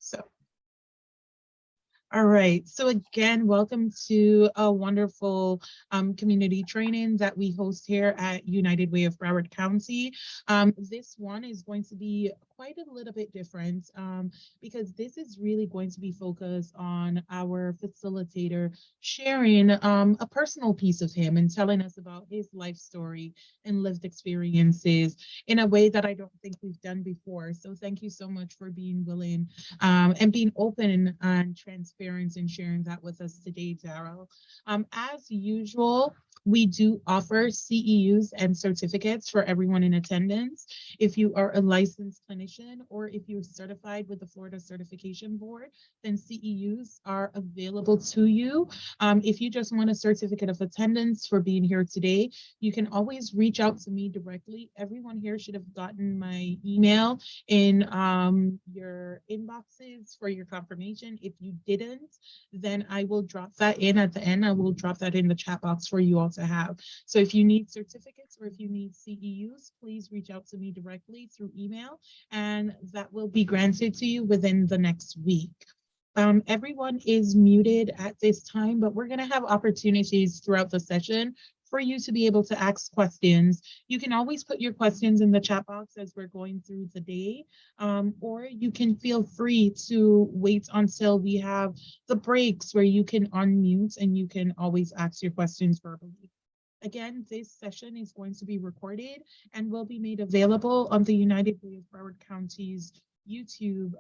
So, all right. So again, welcome to a wonderful community training that we host here at United Way of Broward County. This one is going to be quite a little bit different because this is really going to be focused on our facilitator sharing a personal piece of him and telling us about his life story and lived experiences in a way that I don't think we've done before. So thank you so much for being willing and being open and transparent and sharing that with us today, Daryl. As usual, we do offer CEUs and certificates for everyone in attendance. If you are a licensed clinician or if you're certified with the Florida Certification Board, then CEUs are available to you. If you just want a certificate of attendance for being here today, you can always reach out to me directly. Everyone here should have gotten my email in your inboxes for your confirmation. If you didn't, then I will drop that in at the end. I will drop that in the chat box for you all to have. So if you need certificates or if you need CEUs, please reach out to me directly through email, and that will be granted to you within the next week. Everyone is muted at this time, but we're going to have opportunities throughout the session for you to be able to ask questions. You can always put your questions in the chat box as we're going through the day, or you can feel free to wait until we have the breaks where you can unmute and you can always ask your questions verbally. Again, this session is going to be recorded and will be made available on the United Way of Broward County's YouTube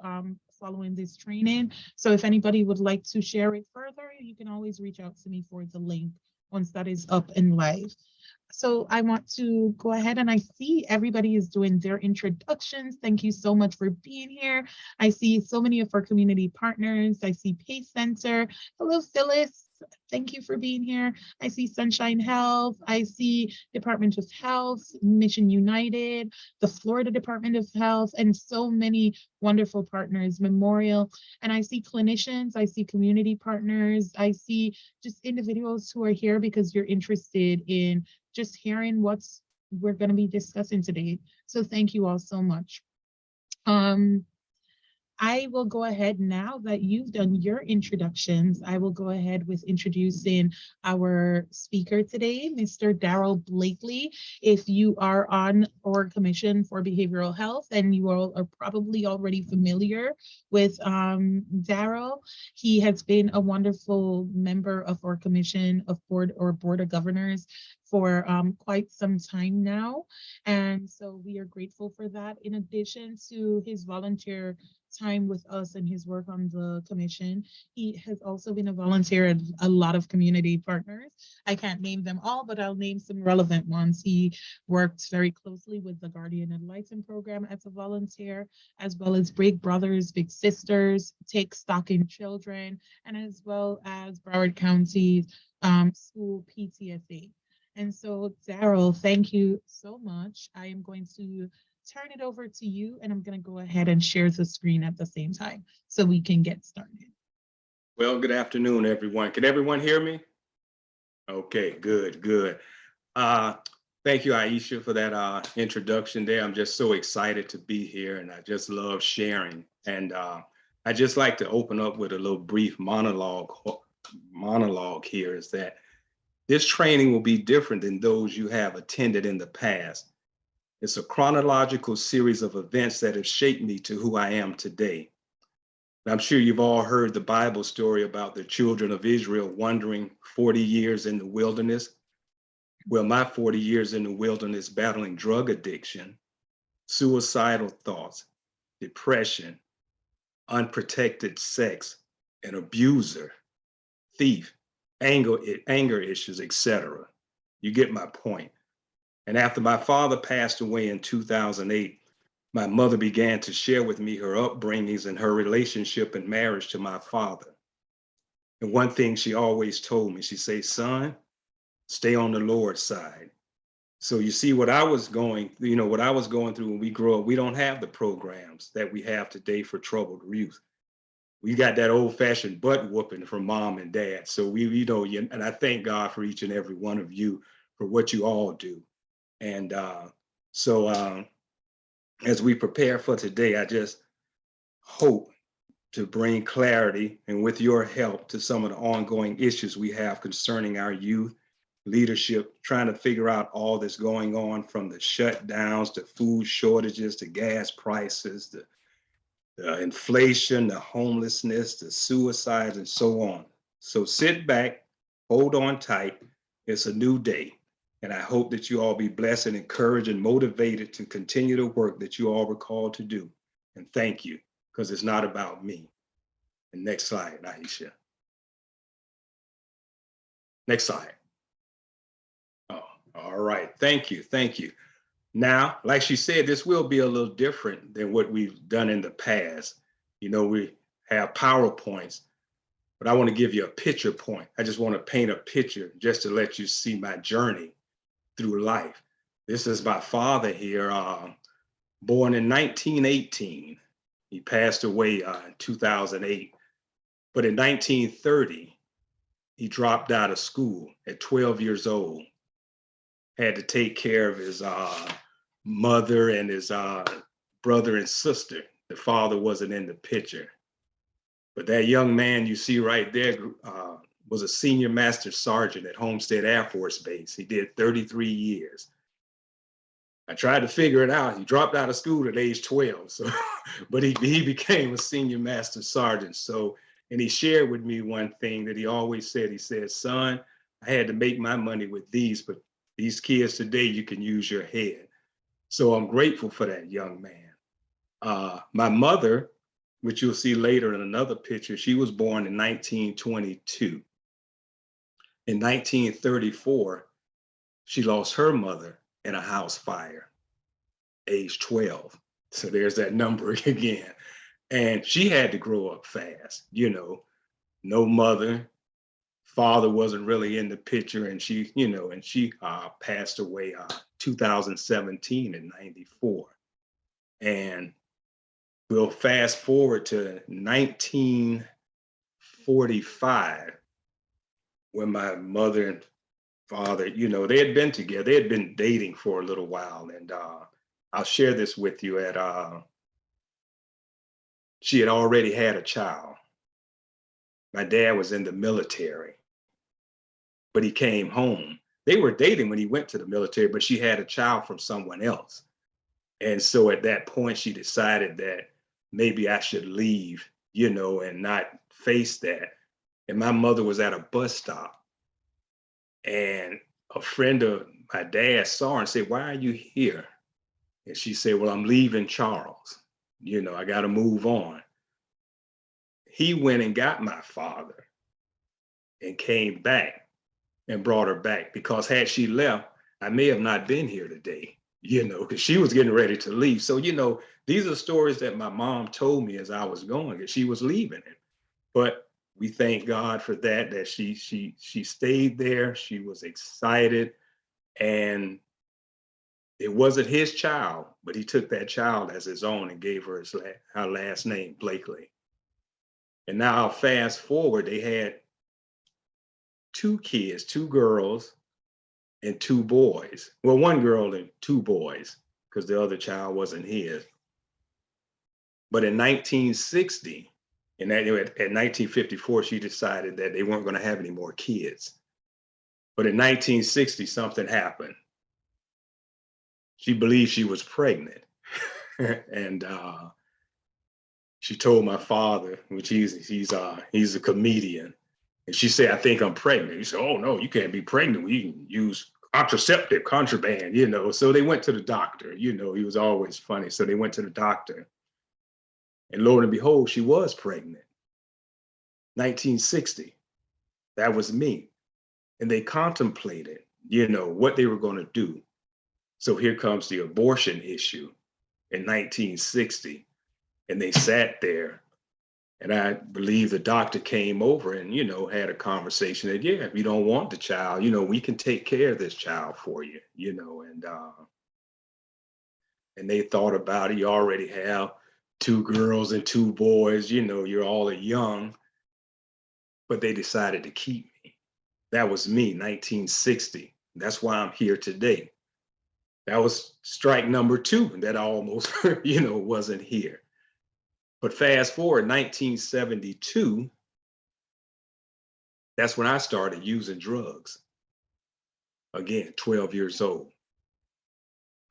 following this training. So if anybody would like to share it further, you can always reach out to me for the link once that is up and live. So I want to go ahead, and I see everybody is doing their introductions. Thank you so much for being here. I see so many of our community partners. I see Pace Center. Hello, Phyllis. Thank you for being here. I see Sunshine Health. I see Department of Health, Mission United, the Florida Department of Health, and so many wonderful partners, Memorial. And I see clinicians, I see community partners, I see just individuals who are here because you're interested in just hearing what's we're going to be discussing today. So thank you all so much. I will go ahead now that you've done your introductions. I will go ahead with introducing our speaker today, Mr. Daryl Blakely. If you are on our Commission for Behavioral Health, and you all are probably already familiar with Daryl, he has been a wonderful member of our Commission of Board of Governors for quite some time now. And so we are grateful for that. In addition to his volunteer time with us and his work on the commission, he has also been a volunteer at a lot of community partners. I can't name them all, but I'll name some relevant ones. He worked very closely with the Guardian Ad Litem program as a volunteer, as well as Big Brothers, Big Sisters, Take Stock in Children, and as well as Broward County School PTSA. And so, Daryl, thank you so much. I am going to turn it over to you, and I'm going to go ahead and share the screen at the same time so we can get started. Well, good afternoon, everyone. Can everyone hear me? Okay, good. Thank you, Aisha, for that introduction there. I'm just so excited to be here, and I just love sharing. And I just like to open up with a little brief monologue here, is that this training will be different than those you have attended in the past. It's a chronological series of events that have shaped me to who I am today. I'm sure you've all heard the Bible story about the children of Israel wandering 40 years in the wilderness. Well, my 40 years in the wilderness battling drug addiction, suicidal thoughts, depression, unprotected sex, an abuser, thief, anger issues, etc. You get my point. And after my father passed away in 2008, my mother began to share with me her upbringings and her relationship and marriage to my father. And one thing she always told me, she said, son, stay on the Lord's side. So you see what I was going through when we grew up. We don't have the programs that we have today for troubled youth. We got that old fashioned butt whooping from mom and dad. So and I thank God for each and every one of you for what you all do. And so as we prepare for today, I just hope to bring clarity and with your help to some of the ongoing issues we have concerning our youth leadership, trying to figure out all that's going on from the shutdowns to food shortages to gas prices, the inflation, the homelessness, the suicides, and so on. So sit back, hold on tight. It's a new day. And I hope that you all be blessed and encouraged and motivated to continue the work that you all were called to do. And thank you, because it's not about me. And next slide, Aisha. Next slide. Oh, all right. Thank you. Thank you. Now, like she said, this will be a little different than what we've done in the past. You know, we have PowerPoints, but I want to give you a picture point. I just want to paint a picture just to let you see my journey through life. This is my father here, born in 1918. He passed away in 2008. But in 1930, he dropped out of school at 12 years old, had to take care of his mother and his brother and sister. The father wasn't in the picture. But that young man you see right there was a senior master sergeant at Homestead Air Force Base. He did 33 years. I tried to figure it out. He dropped out of school at age 12, so but he became a senior master sergeant. So, and he shared with me one thing that he always said. He said, son, I had to make my money with these, but these kids today, you can use your head. So I'm grateful for that young man. My mother, which you'll see later in another picture, she was born in 1922. In 1934, she lost her mother in a house fire, age 12. So there's that number again. And she had to grow up fast, you know, no mother, father wasn't really in the picture. And she, you know, and she passed away 2017 in 94. And we'll fast forward to 1945 when my mother and father, you know, they had been together. They had been dating for a little while. And I'll share this with you she had already had a child. My dad was in the military, but he came home. They were dating when he went to the military, but she had a child from someone else. And so at that point, she decided that maybe I should leave, you know, and not face that. And my mother was at a bus stop, and a friend of my dad saw her and said, why are you here? And she said, well, I'm leaving Charles. You know, I got to move on. He went and got my father and came back and brought her back, because had she left, I may have not been here today, you know, because she was getting ready to leave. So, you know, these are stories that my mom told me as I was going, that she was leaving it. But we thank God for that she stayed there. She was excited, and it wasn't his child, but he took that child as his own and gave her her last name, Blakely. And now I'll fast forward, they had two kids, two girls and two boys. Well, one girl and two boys, because the other child wasn't his. But in 1960, at 1954, she decided that they weren't going to have any more kids. But in 1960, something happened. She believed she was pregnant. And she told my father, which he's a comedian, and she said, I think I'm pregnant. He said, oh no, you can't be pregnant. We can use contraceptive, contraband, you know. So they went to the doctor, you know, he was always funny. So they went to the doctor, and lo and behold, she was pregnant. 1960, that was me. And they contemplated, you know, what they were going to do. So here comes the abortion issue in 1960. And they sat there, and I believe the doctor came over and, you know, had a conversation that, yeah, if you don't want the child, you know, we can take care of this child for you, you know. And they thought about it. You already have two girls and two boys, you know, you're all young, but they decided to keep me. That was me, 1960. That's why I'm here today. That was strike number two, and that almost, you know, wasn't here. But fast forward 1972, that's when I started using drugs. Again, 12 years old.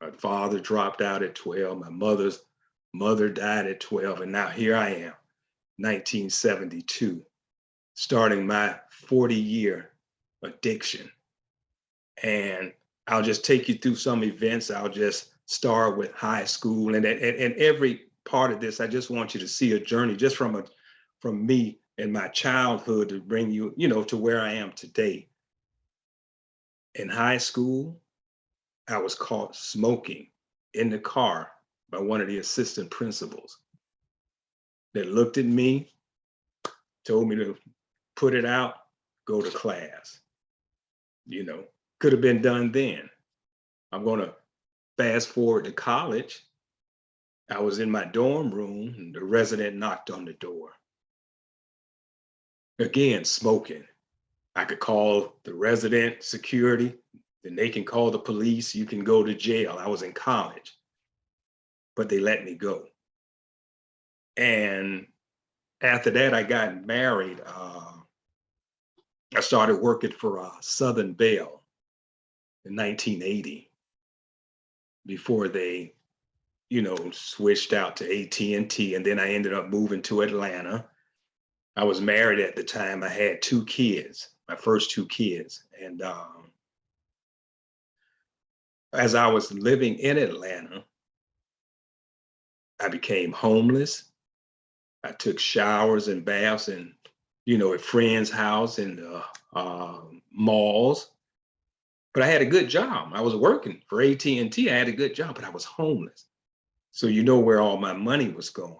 My father dropped out at 12. My mother's mother died at 12. And now here I am, 1972, starting my 40-year addiction. And I'll just take you through some events. I'll just start with high school. And every part of this, I just want you to see a journey just from me and my childhood to bring you, to where I am today. In high school, I was caught smoking in the car by one of the assistant principals that looked at me, told me to put it out, go to class. Could have been done then. I'm going to fast forward to college. I was in my dorm room and the resident knocked on the door. Again, smoking. I could call the resident security, then they can call the police. You can go to jail. I was in college, but they let me go. And after that, I got married. I started working for Southern Bell in 1980 before they, switched out to AT&T. And then I ended up moving to Atlanta. I was married at the time. I had 2 kids, my first 2 kids. And as I was living in Atlanta, I became homeless. I took showers and baths and, at friends' house and malls. But I had a good job. I was working for AT&T. I had a good job, but I was homeless. So you know where all my money was going.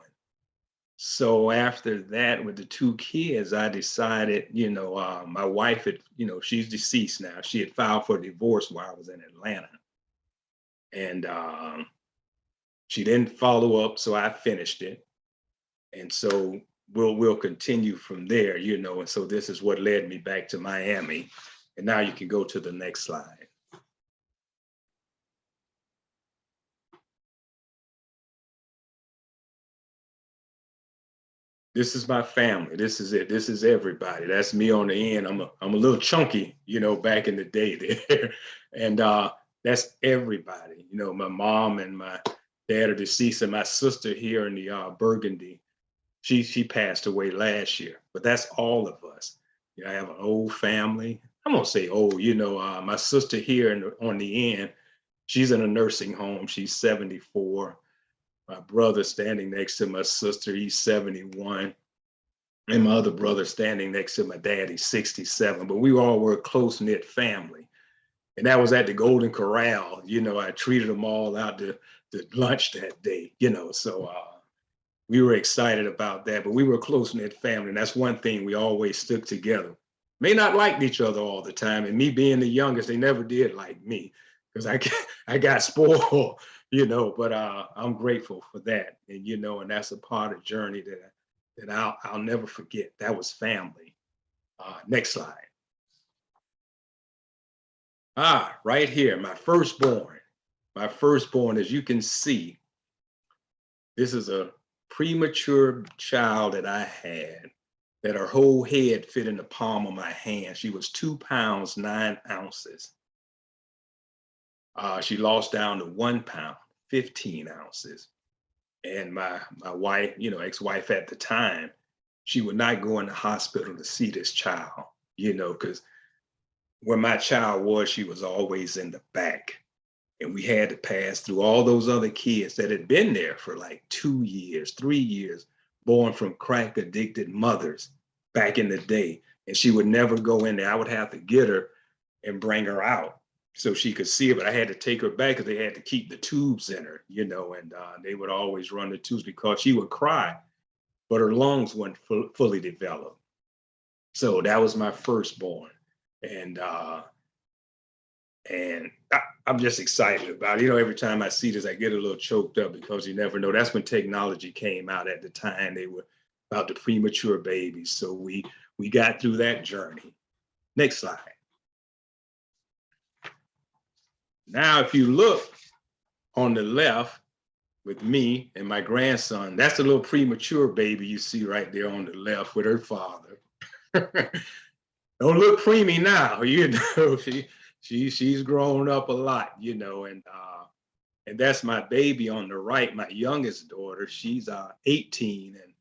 So after that, with the 2 kids, I decided, my wife had, she's deceased now. She had filed for divorce while I was in Atlanta. And she didn't follow up, so I finished it. And so we'll continue from there, and so this is what led me back to Miami. And now you can go to the next slide. This is my family. This is it. This is everybody. That's me on the end. I'm a little chunky, back in the day there. And that's everybody. My mom and my dad are deceased, and my sister here in the Burgundy, she passed away last year. But that's all of us. I have an old family. I'm gonna say old. My sister here on the end, she's in a nursing home. She's 74. My brother standing next to my sister, he's 71. And my other brother standing next to my dad, he's 67. But we all were a close-knit family. And that was at the Golden Corral. I treated them all out to lunch that day, so we were excited about that. But we were a close-knit family. And that's one thing, we always stuck together. May not like each other all the time. And me being the youngest, they never did like me because I got spoiled, but I'm grateful for that. And, and that's a part of the journey that I'll never forget. That was family. Next slide. Right here, my firstborn. My firstborn, as you can see, this is a premature child that I had, that her whole head fit in the palm of my hand. She was 2 pounds, 9 ounces. She lost down to 1 pound, 15 ounces. And my wife, ex-wife at the time, she would not go in the hospital to see this child, because where my child was, she was always in the back. And we had to pass through all those other kids that had been there for like 2 years, 3 years, born from crack addicted mothers back in the day. And she would never go in there. I would have to get her and bring her out so she could see it. But I had to take her back because they had to keep the tubes in her, and they would always run the tubes because she would cry, but her lungs weren't fully developed. So that was my firstborn. And I'm just excited about it. Every time I see this, I get a little choked up because you never know. That's when technology came out at the time. They were about the premature babies. So we got through that journey. Next slide. Now, if you look on the left, with me and my grandson. That's the little premature baby you see right there on the left with her father. Don't look preemie now, you know. She's grown up a lot, you know, and that's my baby on the right, my youngest daughter. She's 18, and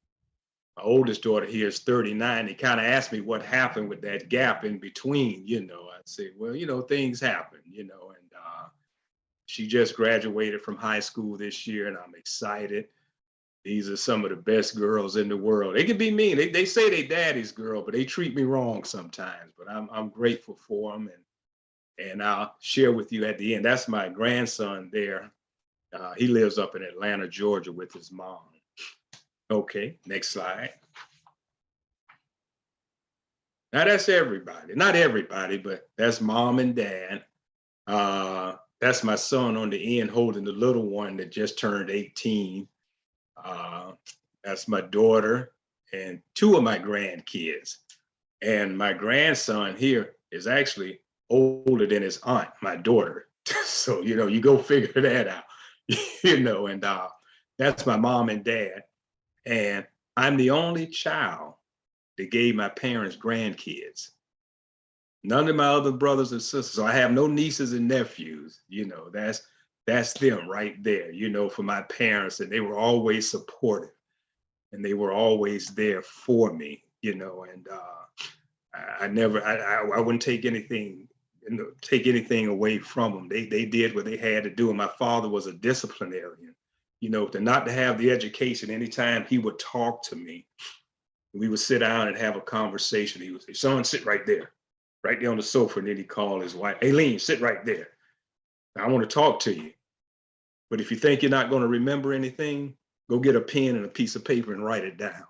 my oldest daughter here is 39. They kind of asked me what happened with that gap in between, you know. I'd say, well, you know, things happen, you know, and she just graduated from high school this year, and I'm excited. These are some of the best girls in the world. They can be mean. They say they daddy's girl, but they treat me wrong sometimes. But I'm grateful for them, and I'll share with you at the end. That's my grandson there. He lives up in Atlanta, Georgia, with his mom. Okay, next slide. Now that's everybody. Not everybody, but that's mom and dad. That's my son on the end holding the little one that just turned 18. That's my daughter and two of my grandkids. And my grandson here is actually older than his aunt, my daughter. So, you know, you go figure that out, you know, and that's my mom and dad. And I'm the only child that gave my parents grandkids. None of my other brothers and sisters. So I have no nieces and nephews, you know, that's them right there, you know, for my parents. And they were always supportive and they were always there for me, you know, and I wouldn't take anything, you know, take anything away from them. They did what they had to do. And my father was a disciplinarian, you know, not to have the education. Anytime he would talk to me, we would sit down and have a conversation. He would say, son, sit right there on the sofa. And then he'd call his wife, Aileen, sit right there. I want to talk to you. But if you think you're not going to remember anything, go get a pen and a piece of paper and write it down.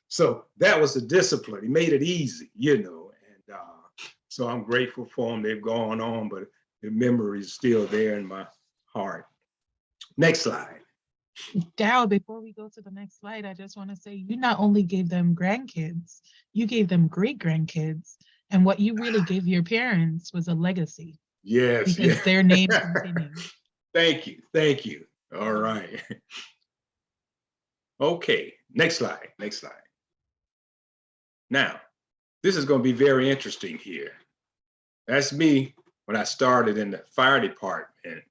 So that was the discipline. He made it easy, you know. And so I'm grateful for them. They've gone on, but the memory is still there in my heart. Next slide. Daryl, before we go to the next slide, I just want to say you not only gave them grandkids, you gave them great grandkids. And what you really gave your parents was a legacy. Yes, because yes. their name continues. Thank you. Thank you. All right. Okay, next slide. Next slide. Now, this is going to be very interesting here. That's me when I started in the fire department,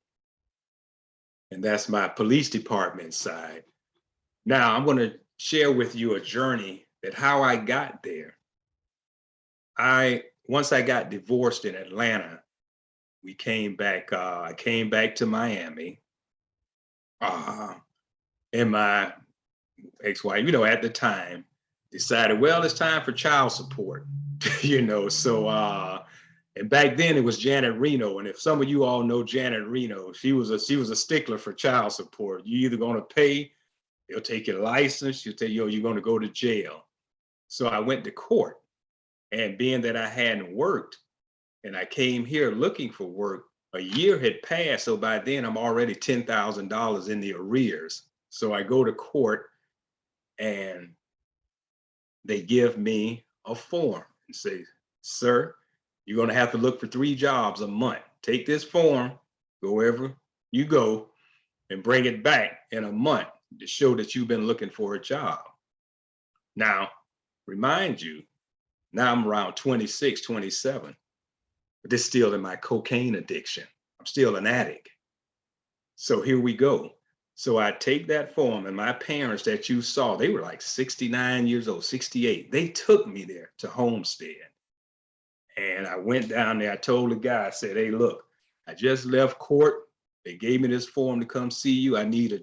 and that's my police department side. Now, I'm going to share with you a journey that how I got there. Once I got divorced in Atlanta, we came back, I came back to Miami. And my ex-wife, you know, at the time decided, well, it's time for child support, you know. So, and back then it was Janet Reno. And if some of you all know Janet Reno, she was a stickler for child support. You either going to pay, they'll take your license, you'll tell you, you're going to go to jail. So I went to court, and being that I hadn't worked and I came here looking for work, a year had passed. So by then I'm already $10,000 in the arrears. So I go to court and they give me a form and say, sir, you're going to have to look for 3 jobs a month. Take this form, go wherever you go, and bring it back in a month to show that you've been looking for a job. Now, remind you, now I'm around 26, 27, but this is still in my cocaine addiction. I'm still an addict. So here we go. So I take that form, and my parents that you saw, they were like 69 years old, 68. They took me there to Homestead. And I went down there. I told the guy, I said, hey, look, I just left court. They gave me this form to come see you. I need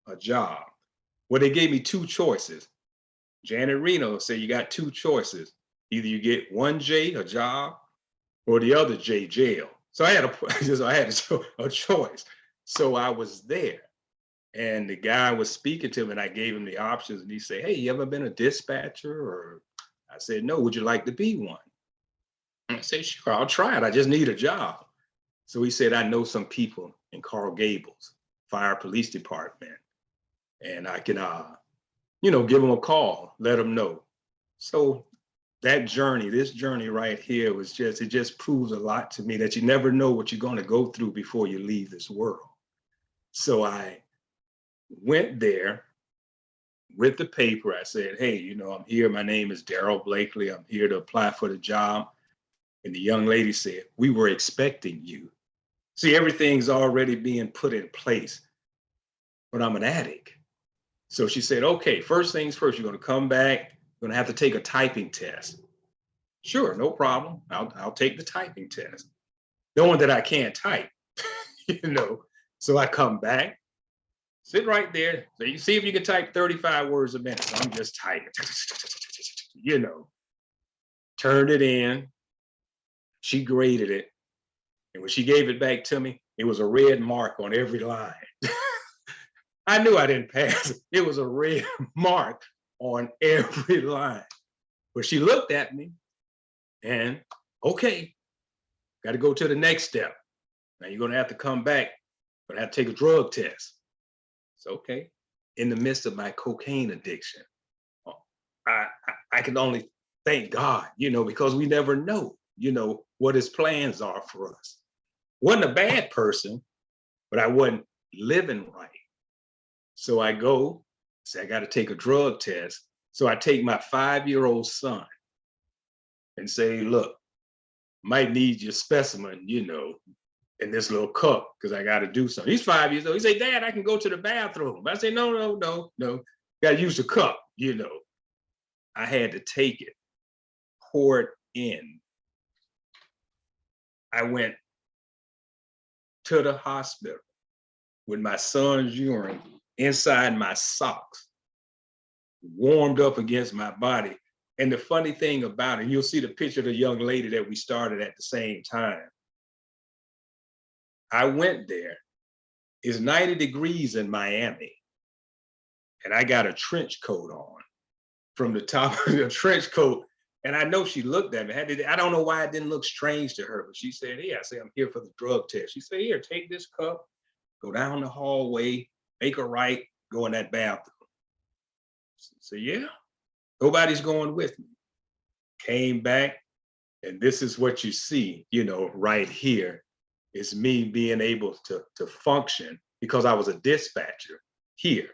a job. Well, they gave me 2 choices. Janet Reno said, you got 2 choices. Either you get 1 J, a job, or the other J, jail. So I had a choice. So I was there. And the guy was speaking to him, and I gave him the options, and he said, hey, you ever been a dispatcher? Or I said, no, would you like to be one? And I said, sure, I'll try it. I just need a job. So he said, I know some people in Coral Gables, fire police department, and I can, you know, give them a call, let them know. So that journey, this journey right here was it just proves a lot to me that you never know what you're going to go through before you leave this world. So I went there with the paper. I said, hey, I'm here. My name is Daryl Blakely. I'm here to apply for the job. And the young lady said, we were expecting you. See, everything's already being put in place, but I'm an addict. So she said, okay, first things first, you're going to come back. You're going to have to take a typing test. Sure, no problem. I'll take the typing test. Knowing that I can't type, you know. So I come back, sit right there. So you see if you can type 35 words a minute. So I'm just typing, turned it in. She graded it. And when she gave it back to me, it was a red mark on every line. I knew I didn't pass. It was a red mark on every line. But she looked at me and, okay, got to go to the next step. Now you're going to have to come back. You're going to have to take a drug test. It's okay. In the midst of my cocaine addiction, I can only thank God, because we never know, what his plans are for us. Wasn't a bad person, but I wasn't living right. So I go, say, I got to take a drug test. So I take my 5-year-old son and say, look, might need your specimen, in this little cup, because I got to do something. He's 5 years old. He say, Dad, I can go to the bathroom. I say, no. Got to use the cup, I had to take it, pour it in. I went to the hospital with my son's urine inside my socks, warmed up against my body. And the funny thing about it, you'll see the picture of the young lady that we started at the same time. I went there. It's 90 degrees in Miami. And I got a trench coat on from the top of the trench coat. And I know she looked at me. I don't know why it didn't look strange to her, but she said, hey, I said, I'm here for the drug test. She said, here, take this cup, go down the hallway, make a right, go in that bathroom. So yeah, nobody's going with me. Came back, and this is what you see, right here is me being able to function because I was a dispatcher here.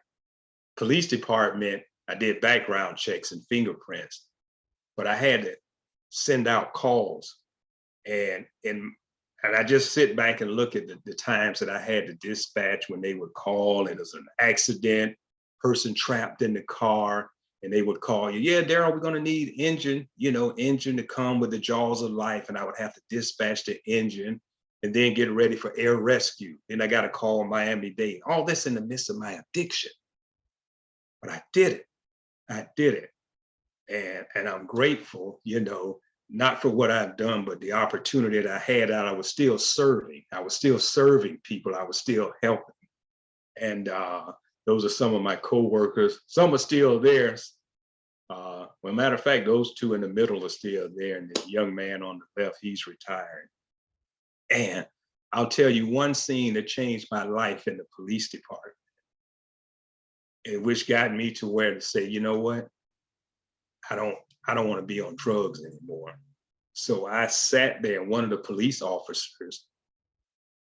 Police department, I did background checks and fingerprints, but I had to send out calls and I just sit back and look at the times that I had to dispatch when they would call and there's an accident, person trapped in the car, and they would call you, yeah, Daryl, we're going to need engine to come with the jaws of life. And I would have to dispatch the engine and then get ready for air rescue. Then I got to call Miami-Dade. All this in the midst of my addiction. But I did it. And I'm grateful, not for what I've done, but the opportunity that I had out. I was still serving. I was still serving people. I was still helping. And those are some of my coworkers. Some are still there. Well, matter of fact, those two in the middle are still there. And the young man on the left, he's retired. And I'll tell you one scene that changed my life in the police department, and which got me to where to say, you know what? I don't want to be on drugs anymore. So I sat there, and one of the police officers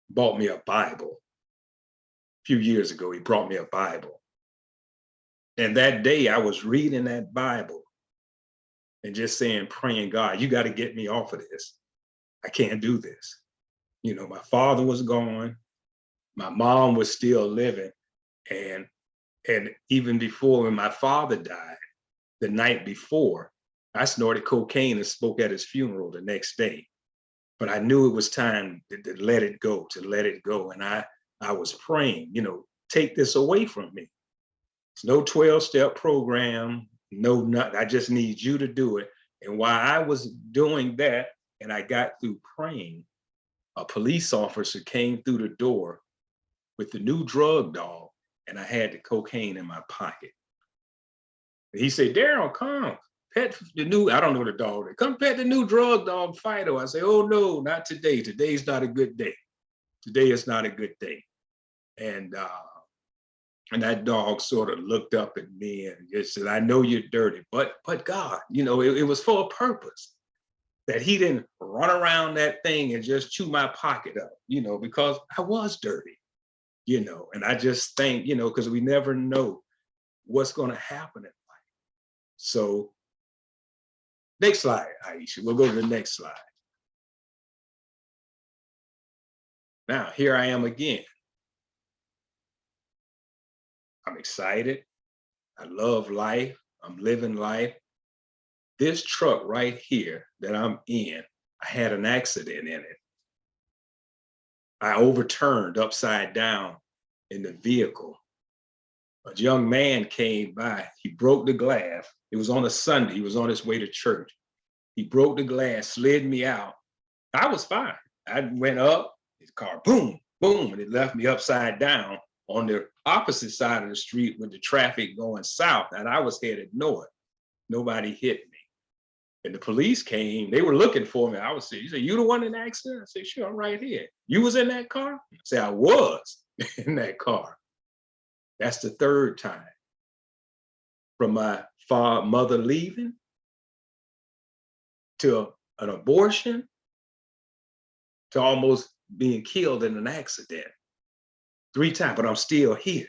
bought me a Bible. A few years ago, he brought me a Bible. And that day I was reading that Bible and just saying, praying, God, you got to get me off of this. I can't do this. My father was gone. My mom was still living. And even before, when my father died, the night before, I snorted cocaine and spoke at his funeral the next day. But I knew it was time to let it go, And I was praying, take this away from me. It's no 12-step program, no nothing. I just need you to do it. And while I was doing that, and I got through praying, a police officer came through the door with the new drug dog, and I had the cocaine in my pocket. And he said, Daryl, come, pet the new, I don't know the dog, come pet the new drug dog, Fido. I say, oh no, not today. Today's not a good day. Today is not a good day. And that dog sort of looked up at me and just said, I know you're dirty, but God, it was for a purpose. That he didn't run around that thing and just chew my pocket up, because I was dirty. and I just think, because we never know what's going to happen in life. So next slide, Aisha, we'll go to the next slide. Now, here I am again. I'm excited. I love life. I'm living life. This truck right here that I'm in, I had an accident in it. I overturned upside down in the vehicle. A young man came by. He broke the glass. It was on a Sunday. He was on his way to church. He broke the glass, slid me out. I was fine. I went up, his car, boom, boom, and it left me upside down on the opposite side of the street with the traffic going south, and I was headed north. Nobody hit me. And the police came, they were looking for me. I was saying, you say, you the one in the accident? I said, sure, I'm right here. You was in that car? I said, I was in that car. That's the third time. From my mother leaving to an abortion to almost being killed in an accident. 3 times, but I'm still here.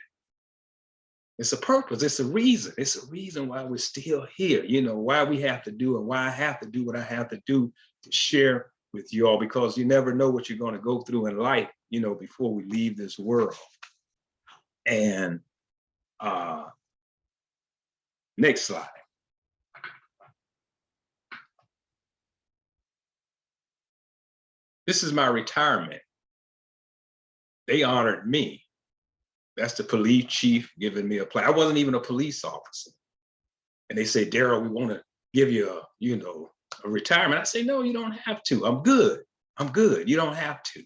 It's a purpose, it's a reason. It's a reason why we're still here, why we have to do and why I have to do what I have to do to share with you all, because you never know what you're going to go through in life, before we leave this world. And next slide. This is my retirement. They honored me. That's the police chief giving me a plaque. I wasn't even a police officer. And they say, Daryl, we want to give you a retirement. I say, no, you don't have to. I'm good. I'm good. You don't have to.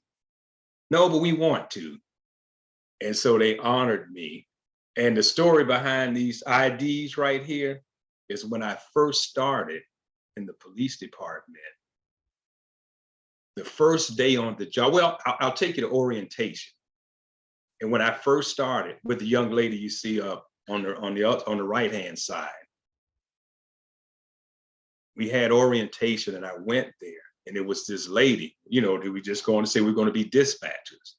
No, but we want to. And so they honored me. And the story behind these IDs right here is when I first started in the police department, the first day on the job, well, I'll take you to orientation. And when I first started with the young lady you see up on the right-hand side, we had orientation and I went there and it was this lady, that we just going to say we're going to be dispatchers.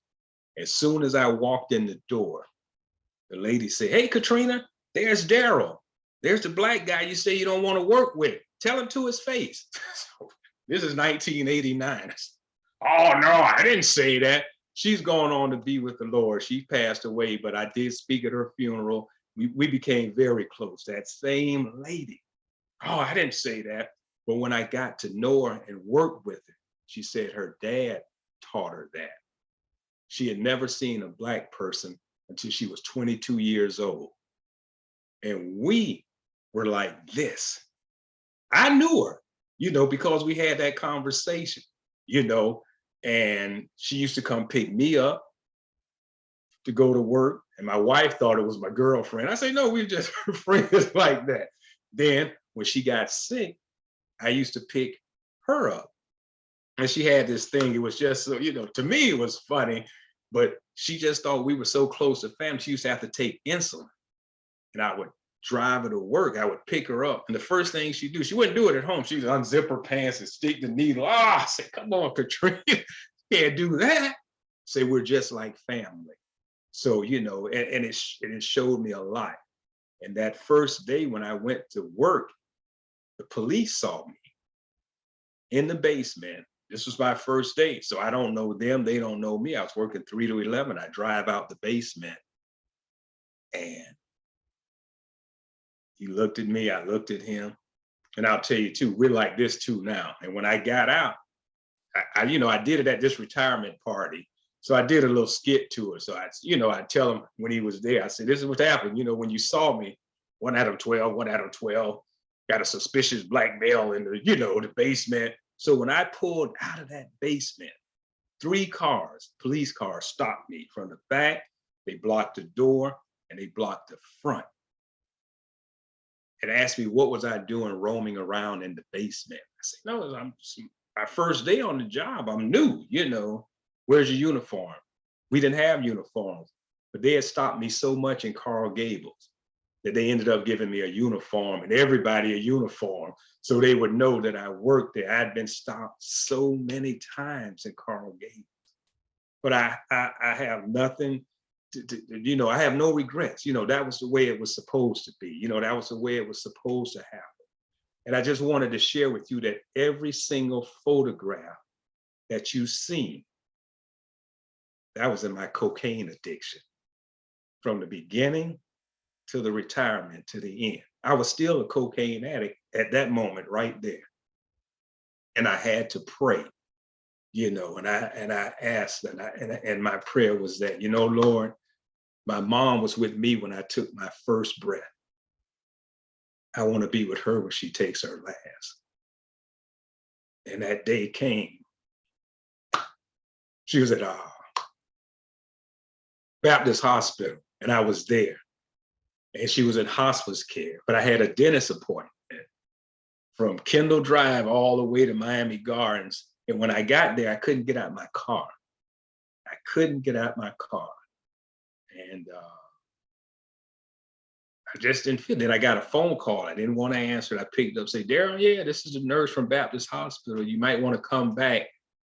As soon as I walked in the door, the lady said, hey, Katrina, there's Daryl. There's the black guy you say you don't want to work with. Tell him to his face. This is 1989. Oh, no, I didn't say that. She's gone on to be with the Lord. She passed away, but I did speak at her funeral. We became very close, that same lady. Oh, I didn't say that. But when I got to know her and work with her, she said her dad taught her that. She had never seen a black person until she was 22 years old. And we were like this. I knew her, because we had that conversation, and she used to come pick me up to go to work. And my wife thought it was my girlfriend. I say, no, we're just friends like that. Then when she got sick, I used to pick her up. And she had this thing, it was just so, to me it was funny, but she just thought we were so close to family. She used to have to take insulin. And I would drive her to work. I would pick her up. And the first thing she'd do, she wouldn't do it at home. She'd unzip her pants and stick the needle. I said, come on, Katrina, can't do that. Say, we're just like family. So, and it showed me a lot. And that first day when I went to work, the police saw me in the basement. This was my first day. So I don't know them. They don't know me. I was working 3 to 11. I drive out the basement and he looked at me, I looked at him. And I'll tell you too, we're like this too now. And when I got out, I did it at this retirement party. So I did a little skit to it. So I tell him when he was there, I said, this is what happened. When you saw me, 1 out of 12, got a suspicious black male in the basement. So when I pulled out of that basement, 3 cars, police cars, stopped me from the back. They blocked the door and they blocked the front. And asked me what was I doing roaming around in the basement. I said, no, I'm my first day on the job. I'm new, Where's your uniform? We didn't have uniforms, but they had stopped me so much in Coral Gables that they ended up giving me a uniform and everybody a uniform so they would know that I worked there. I'd been stopped so many times in Coral Gables. But I have nothing I have no regrets. That was the way it was supposed to be. That was the way it was supposed to happen. And I just wanted to share with you that every single photograph that you've seen, that was in my cocaine addiction from the beginning to the retirement to the end. I was still a cocaine addict at that moment right there. And I had to pray, and I asked, and my prayer was that, Lord, my mom was with me when I took my first breath. I want to be with her when she takes her last. And that day came. She was at Baptist Hospital, and I was there. And she was in hospice care, but I had a dentist appointment from Kendall Drive all the way to Miami Gardens. And when I got there, I couldn't get out my car. I couldn't get out my car. And I just didn't feel it. Then I got a phone call. I didn't want to answer it. I picked up, say, Daryl, yeah, this is a nurse from Baptist Hospital. You might want to come back.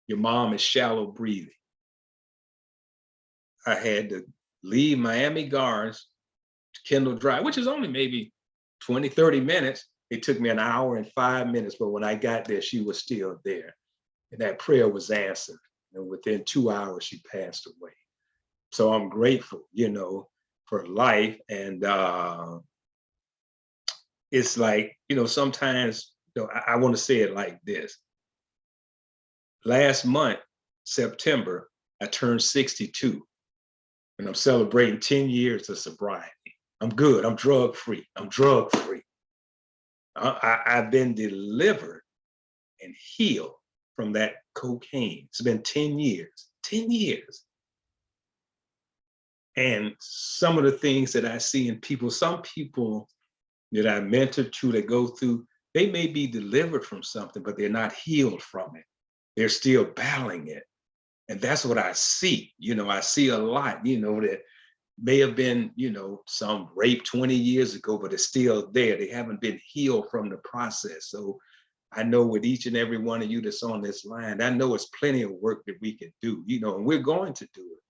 Your mom is shallow breathing. I had to leave Miami Gardens to Kendall Drive, which is only maybe 20, 30 minutes. It took me an hour and 5 minutes, but when I got there, she was still there. And that prayer was answered. And within 2 hours, she passed away. So I'm grateful, for life. And it's like, sometimes, I want to say it like this. Last month, September, I turned 62, and I'm celebrating 10 years of sobriety. I'm good. I'm drug-free. I'm drug-free. I've been delivered and healed from that cocaine. It's been 10 years, 10 years. And some of the things that I see in people, some people that I mentor to that go through, they may be delivered from something, but they're not healed from it. They're still battling it. And that's what I see. I see a lot, that may have been, some rape 20 years ago, but it's still there. They haven't been healed from the process. So I know with each and every one of you that's on this line, I know it's plenty of work that we can do, and we're going to do it,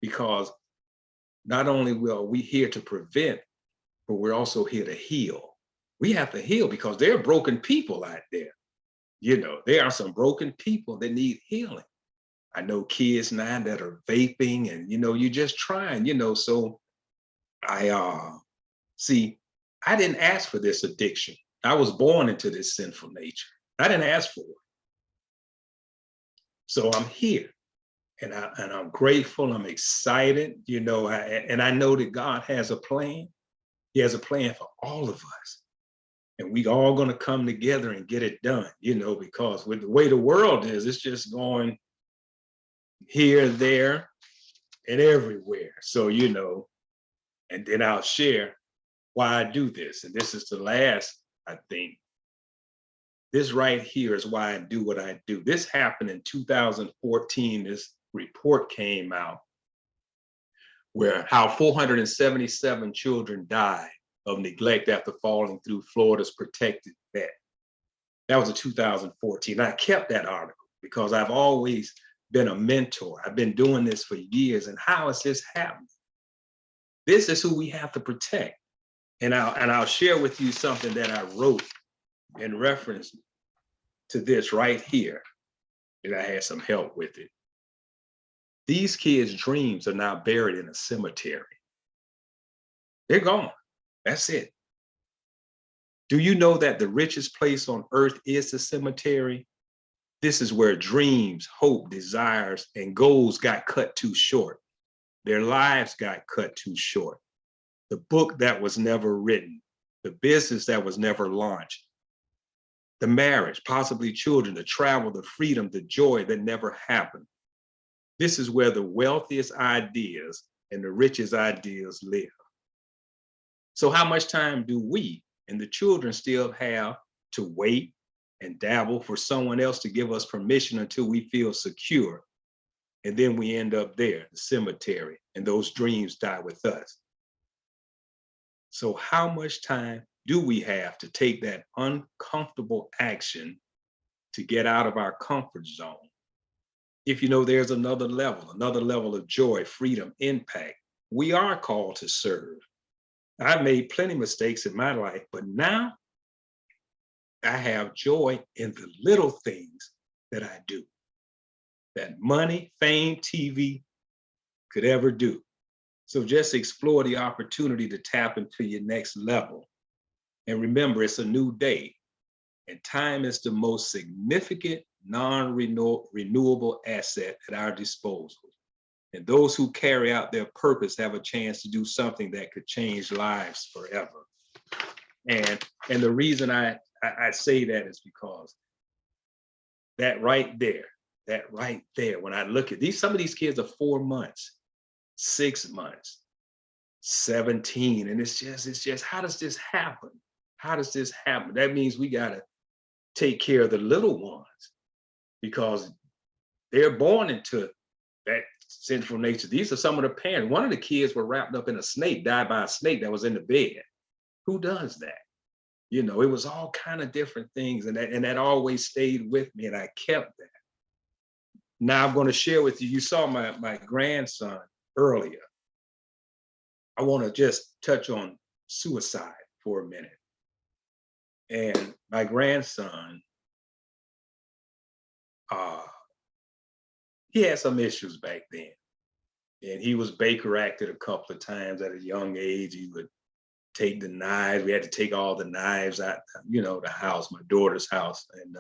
because not only are we here to prevent, but we're also here to heal. We have to heal because there are broken people out there. There are some broken people that need healing. I know kids now that are vaping and, you're just trying, so I see, I didn't ask for this addiction. I was born into this sinful nature. I didn't ask for it. So I'm here. And I'm grateful. I'm excited, and I know that God has a plan. He has a plan for all of us. And we all going to come together and get it done, because with the way the world is, it's just going here, there, and everywhere. So, and then I'll share why I do this. And this is the last, I think. This right here is why I do what I do. This happened in 2014. This report came out where how 477 children died of neglect after falling through Florida's protected vet. That was in 2014. I kept that article because I've always been a mentor. I've been doing this for years. And how is this happening? This is who we have to protect. And I'll share with you something that I wrote in reference to this right here. And I had some help with it. These kids' dreams are now buried in a cemetery. They're gone. That's it. Do you know that the richest place on earth is the cemetery? This is where dreams, hope, desires, and goals got cut too short. Their lives got cut too short. The book that was never written, the business that was never launched, the marriage, possibly children, the travel, the freedom, the joy that never happened. This is where the wealthiest ideas and the richest ideas live. So how much time do we and the children still have to wait and dabble for someone else to give us permission until we feel secure? And then we end up there, the cemetery, and those dreams die with us. So how much time do we have to take that uncomfortable action to get out of our comfort zone? If there's another level of joy, freedom, impact, We are called to serve. I've made plenty of mistakes in my life, but now I have joy in the little things that I do that money, fame, TV could ever do. So just explore the opportunity to tap into your next level. And remember, it's a new day, and time is the most significant non-renewable asset at our disposal. And those who carry out their purpose have a chance to do something that could change lives forever. And the reason I say that is because that right there, when I look at these, some of these kids are 4 months, 6 months, 17. And it's just, how does this happen? How does this happen? That means we got to take care of the little ones because they're born into that sinful nature. These are some of the parents. One of the kids were wrapped up in a snake, died by a snake that was in the bed. Who does that? You know, it was all kind of different things, and that always stayed with me, and I kept that. Now I'm going to share with you. You saw my grandson earlier. I want to just touch on suicide for a minute. And my grandson, he had some issues back then, and he was Baker acted a couple of times at a young age. He would take the knives. We had to take all the knives out, the house, my daughter's house. And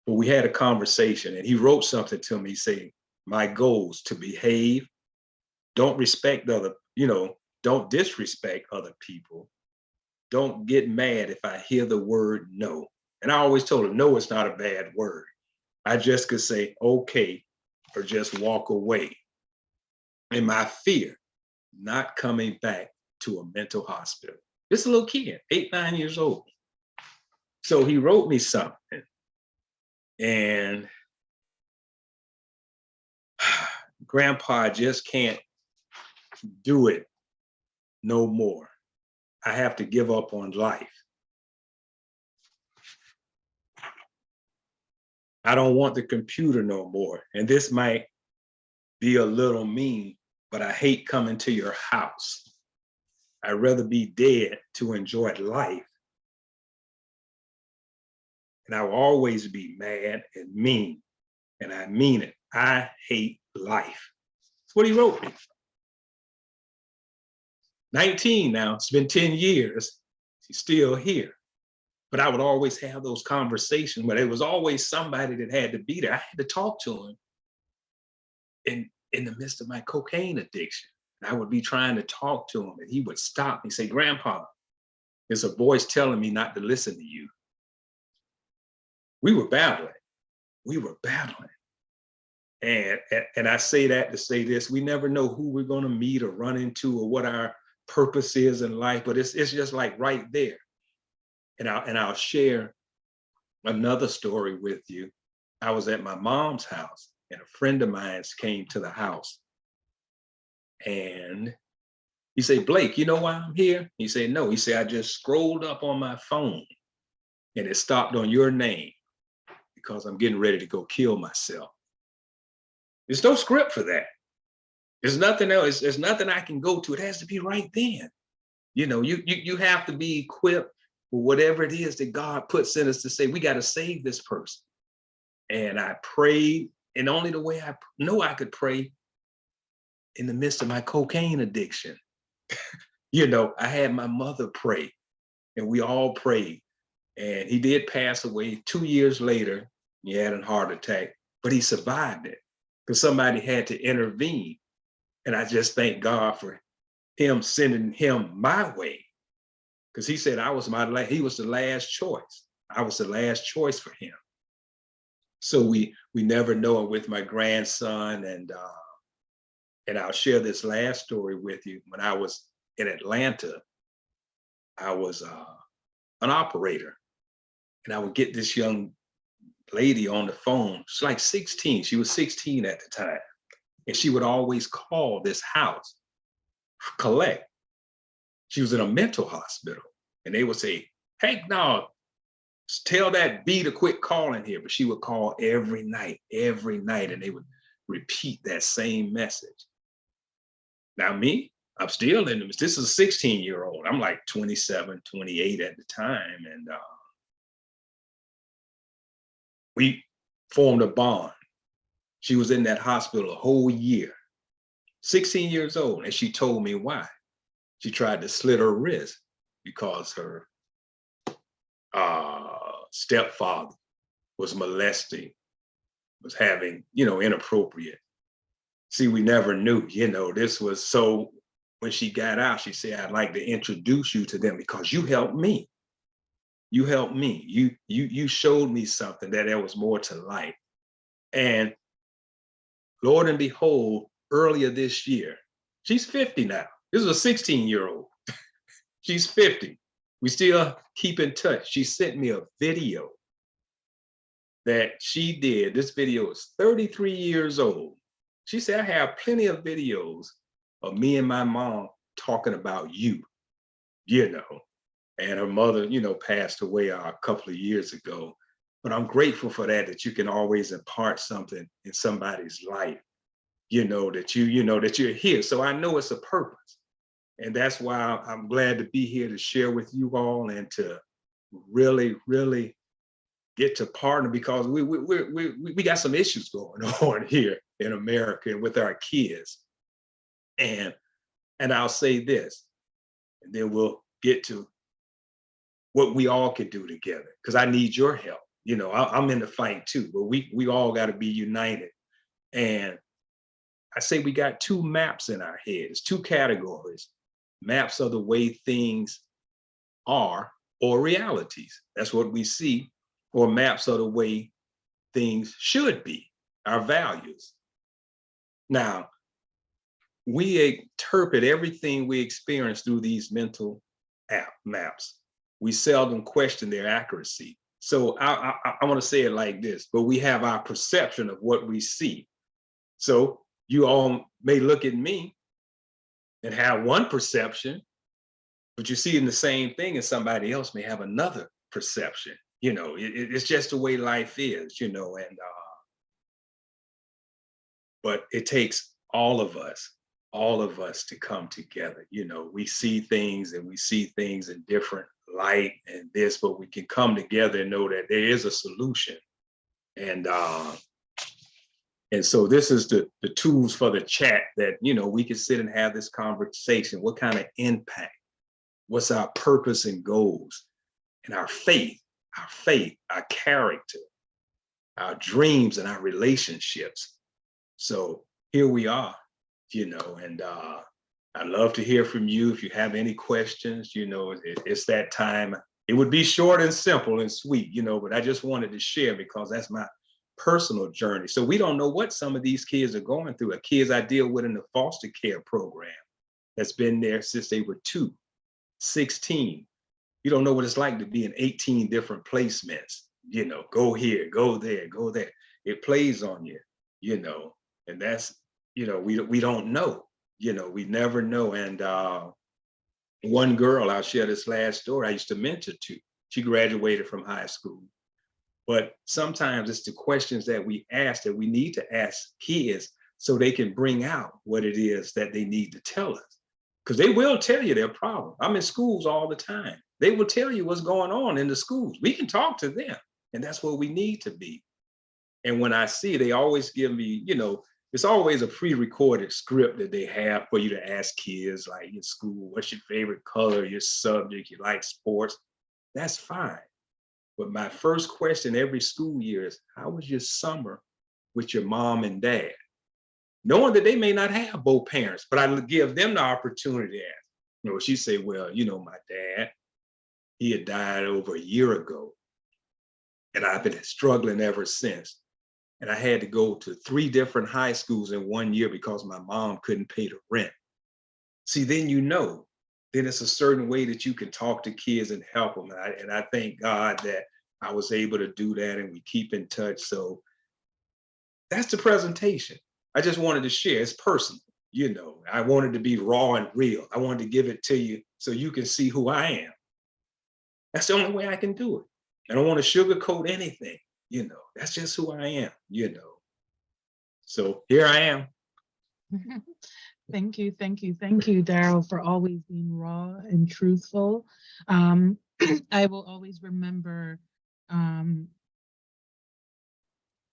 but we had a conversation, and he wrote something to me saying, my goals to behave, don't respect don't disrespect other people. Don't get mad if I hear the word no. And I always told him, no, it's not a bad word. I just could say, okay, or just walk away. And my fear, not coming back to a mental hospital. This a little kid, 8, 9 years old. So he wrote me something, and Grandpa, I just can't do it no more. I have to give up on life. I don't want the computer no more. And this might be a little mean, but I hate coming to your house. I'd rather be dead to enjoy life. And I will always be mad and mean. And I mean it. I hate life. That's what he wrote me. 19 now, it's been 10 years. He's still here. But I would always have those conversations, but it was always somebody that had to be there. I had to talk to him in the midst of my cocaine addiction. And I would be trying to talk to him, and he would stop me, say, Grandpa, there's a voice telling me not to listen to you. We were battling. We were battling. And I say that to say this, we never know who we're going to meet or run into or what our purpose is in life, but it's just like right there. And I'll share another story with you. I was at my mom's house, and a friend of mine came to the house. And he said, Blake, you know why I'm here? He said, no. He said, I just scrolled up on my phone, and it stopped on your name because I'm getting ready to go kill myself. There's no script for that. There's nothing else. There's nothing I can go to. It has to be right then. You have to be equipped with whatever it is that God puts in us to say, we got to save this person. And I prayed, and only the way I know I could pray in the midst of my cocaine addiction. I had my mother pray, and we all prayed. And he did pass away 2 years later. He had a heart attack, but he survived it because somebody had to intervene. And I just thank God for him sending him my way, because he said he was the last choice. I was the last choice for him. So we never know. With my grandson, and I'll share this last story with you. When I was in Atlanta, I was an operator, and I would get this young lady on the phone. She's like 16. She was 16 at the time. And she would always call this house, collect. She was in a mental hospital. And they would say, hey, no, tell that B to quit calling here. But she would call every night. And they would repeat that same message. Now me, I'm still in this. This is a 16-year-old. I'm like 27, 28 at the time. And we formed a bond. She was in that hospital a whole year, 16 years old. And she told me why. She tried to slit her wrist because her stepfather was molesting, was having, inappropriate. See, we never knew, this was so. When she got out, she said, I'd like to introduce you to them because you helped me. You helped me. You showed me something that there was more to life. And Lord and behold, earlier this year, she's 50 now. This is a 16-year-old. She's 50. We still keep in touch. She sent me a video that she did. This video is 33 years old. She said, I have plenty of videos of me and my mom talking about you, and her mother, passed away a couple of years ago. But I'm grateful for that you can always impart something in somebody's life, that you're here. So I know it's a purpose. And that's why I'm glad to be here to share with you all and to really, really get to partner, because we got some issues going on here in America and with our kids. And I'll say this, and then we'll get to what we all can do together, because I need your help. I'm in the fight too, but we all got to be united. And I say we got two maps in our heads, two categories: maps of the way things are or realities. That's what we see, or maps of the way things should be, our values. Now, we interpret everything we experience through these mental maps. We seldom question their accuracy. So I want to say it like this, but we have our perception of what we see. So you all may look at me and have one perception, but you're seeing the same thing, and somebody else may have another perception. It's just the way life is, and but it takes all of us to come together. We see things, and we see things in different light and this, but we can come together and know that there is a solution. And so this is the tools for the chat that, we can sit and have this conversation. What kind of impact? What's our purpose and goals? And our faith, our character, our dreams, and our relationships. So here we are, and I'd love to hear from you. If you have any questions, it's that time. It would be short and simple and sweet, but I just wanted to share because that's my personal journey. So we don't know what some of these kids are going through. Kids I deal with in the foster care program that's been there since they were 2, 16. You don't know what it's like to be in 18 different placements, go here, go there, go there. It plays on you, and that's, we don't know, we never know. And one girl, I'll share this last story, I used to mentor to. She graduated from high school. But sometimes it's the questions that we ask that we need to ask kids so they can bring out what it is that they need to tell us. Because they will tell you their problem. I'm in schools all the time. They will tell you what's going on in the schools. We can talk to them, and that's what we need to be. And when I see, they always give me, it's always a pre-recorded script that they have for you to ask kids, like in school, what's your favorite color, your subject, you like sports? That's fine. But my first question every school year is, how was your summer with your mom and dad? Knowing that they may not have both parents, but I give them the opportunity to ask. She say, well, my dad, he had died over a year ago, and I've been struggling ever since. And I had to go to 3 different high schools in 1 year because my mom couldn't pay the rent. See, then then it's a certain way that you can talk to kids and help them. And I thank God that I was able to do that, and we keep in touch. So that's the presentation. I just wanted to share. It's personal. I wanted to be raw and real. I wanted to give it to you so you can see who I am. That's the only way I can do it. I don't want to sugarcoat anything. That's just who I am, So here I am. Thank you, Daryl, for always being raw and truthful. I will always remember um,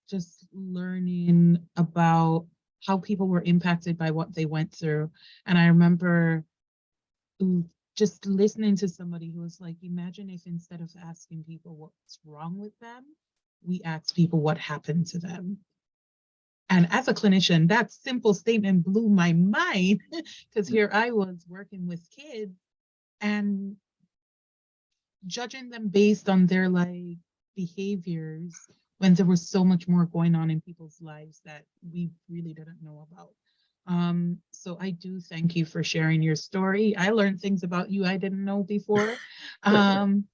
just learning about how people were impacted by what they went through. And I remember just listening to somebody who was like, imagine if instead of asking people what's wrong with them, we ask people what happened to them. And as a clinician, that simple statement blew my mind because here I was working with kids and judging them based on their like behaviors when there was so much more going on in people's lives that we really didn't know about. So I do thank you for sharing your story. I learned things about you I didn't know before. Um,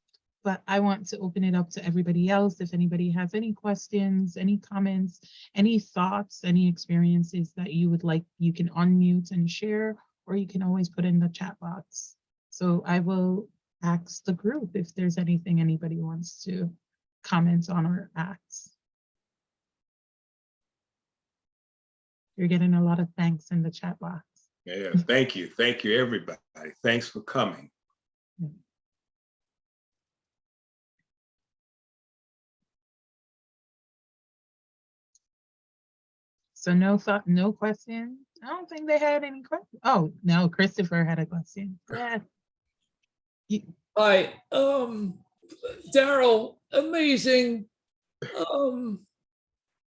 but I want to open it up to everybody else. If anybody has any questions, any comments, any thoughts, any experiences that you would like, you can unmute and share, or you can always put in the chat box. So I will ask the group if there's anything anybody wants to comment on or ask. You're getting a lot of thanks in the chat box. Yeah, thank you, everybody. Thanks for coming. So no thought, no question. I don't think they had any questions. Oh no, Christopher had a question. Yeah. Hi, Daryl, amazing.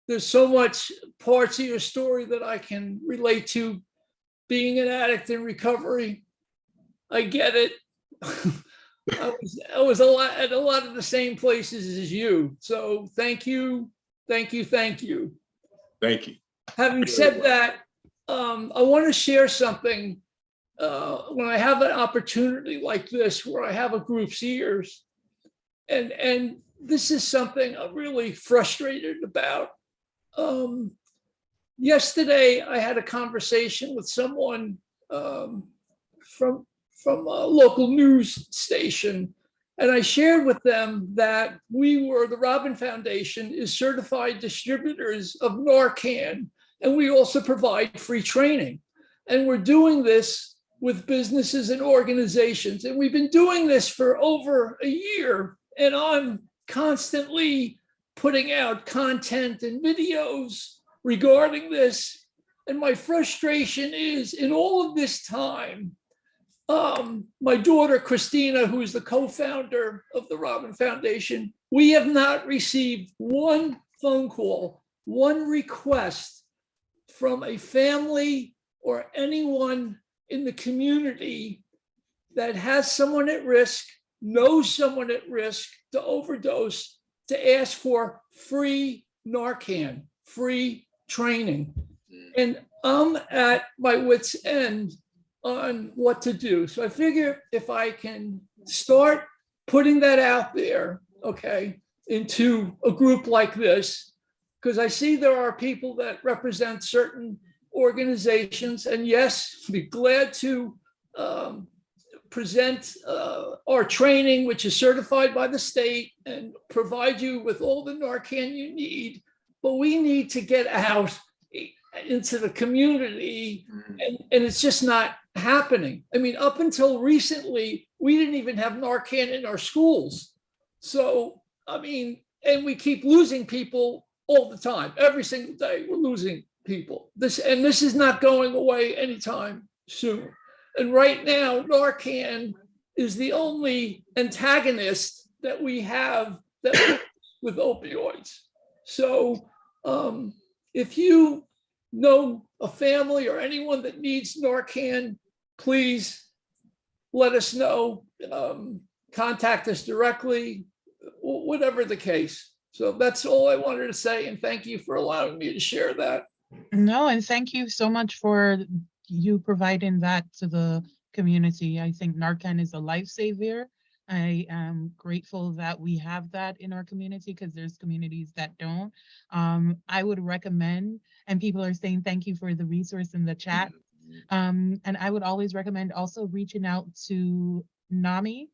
There's so much parts of your story that I can relate to. Being an addict in recovery, I get it. I was at a lot of the same places as you. So thank you, thank you, thank you. Thank you. Having said that, I want to share something. When I have an opportunity like this, where I have a group's ears, and this is something I'm really frustrated about. Yesterday, I had a conversation with someone from a local news station, and I shared with them that the Robin Foundation is certified distributors of Narcan, and we also provide free training. And we're doing this with businesses and organizations, and we've been doing this for over a year, and I'm constantly putting out content and videos regarding this. And my frustration is, in all of this time, my daughter, Christina, who is the co-founder of the Robin Foundation, we have not received one phone call, one request from a family or anyone in the community that has someone at risk, knows someone at risk to overdose, to ask for free Narcan, free training. And I'm at my wit's end on what to do. So I figure if I can start putting that out there, okay, into a group like this, because I see there are people that represent certain organizations, and yes, be glad to present our training, which is certified by the state, and provide you with all the Narcan you need. But we need to get out into the community, and it's just not happening. I mean, up until recently, we didn't even have Narcan in our schools. So, I mean, and we keep losing people all the time. Every single day, we're losing people. This is not going away anytime soon. And right now, Narcan is the only antagonist that we have that with opioids. So if you know a family or anyone that needs Narcan, please let us know. Contact us directly, whatever the case. So that's all I wanted to say. And thank you for allowing me to share that. No, and thank you so much for you providing that to the community. I think Narcan is a lifesaver. I am grateful that we have that in our community because there's communities that don't. I would recommend, and people are saying thank you for the resource in the chat. And I would always recommend also reaching out to NAMI,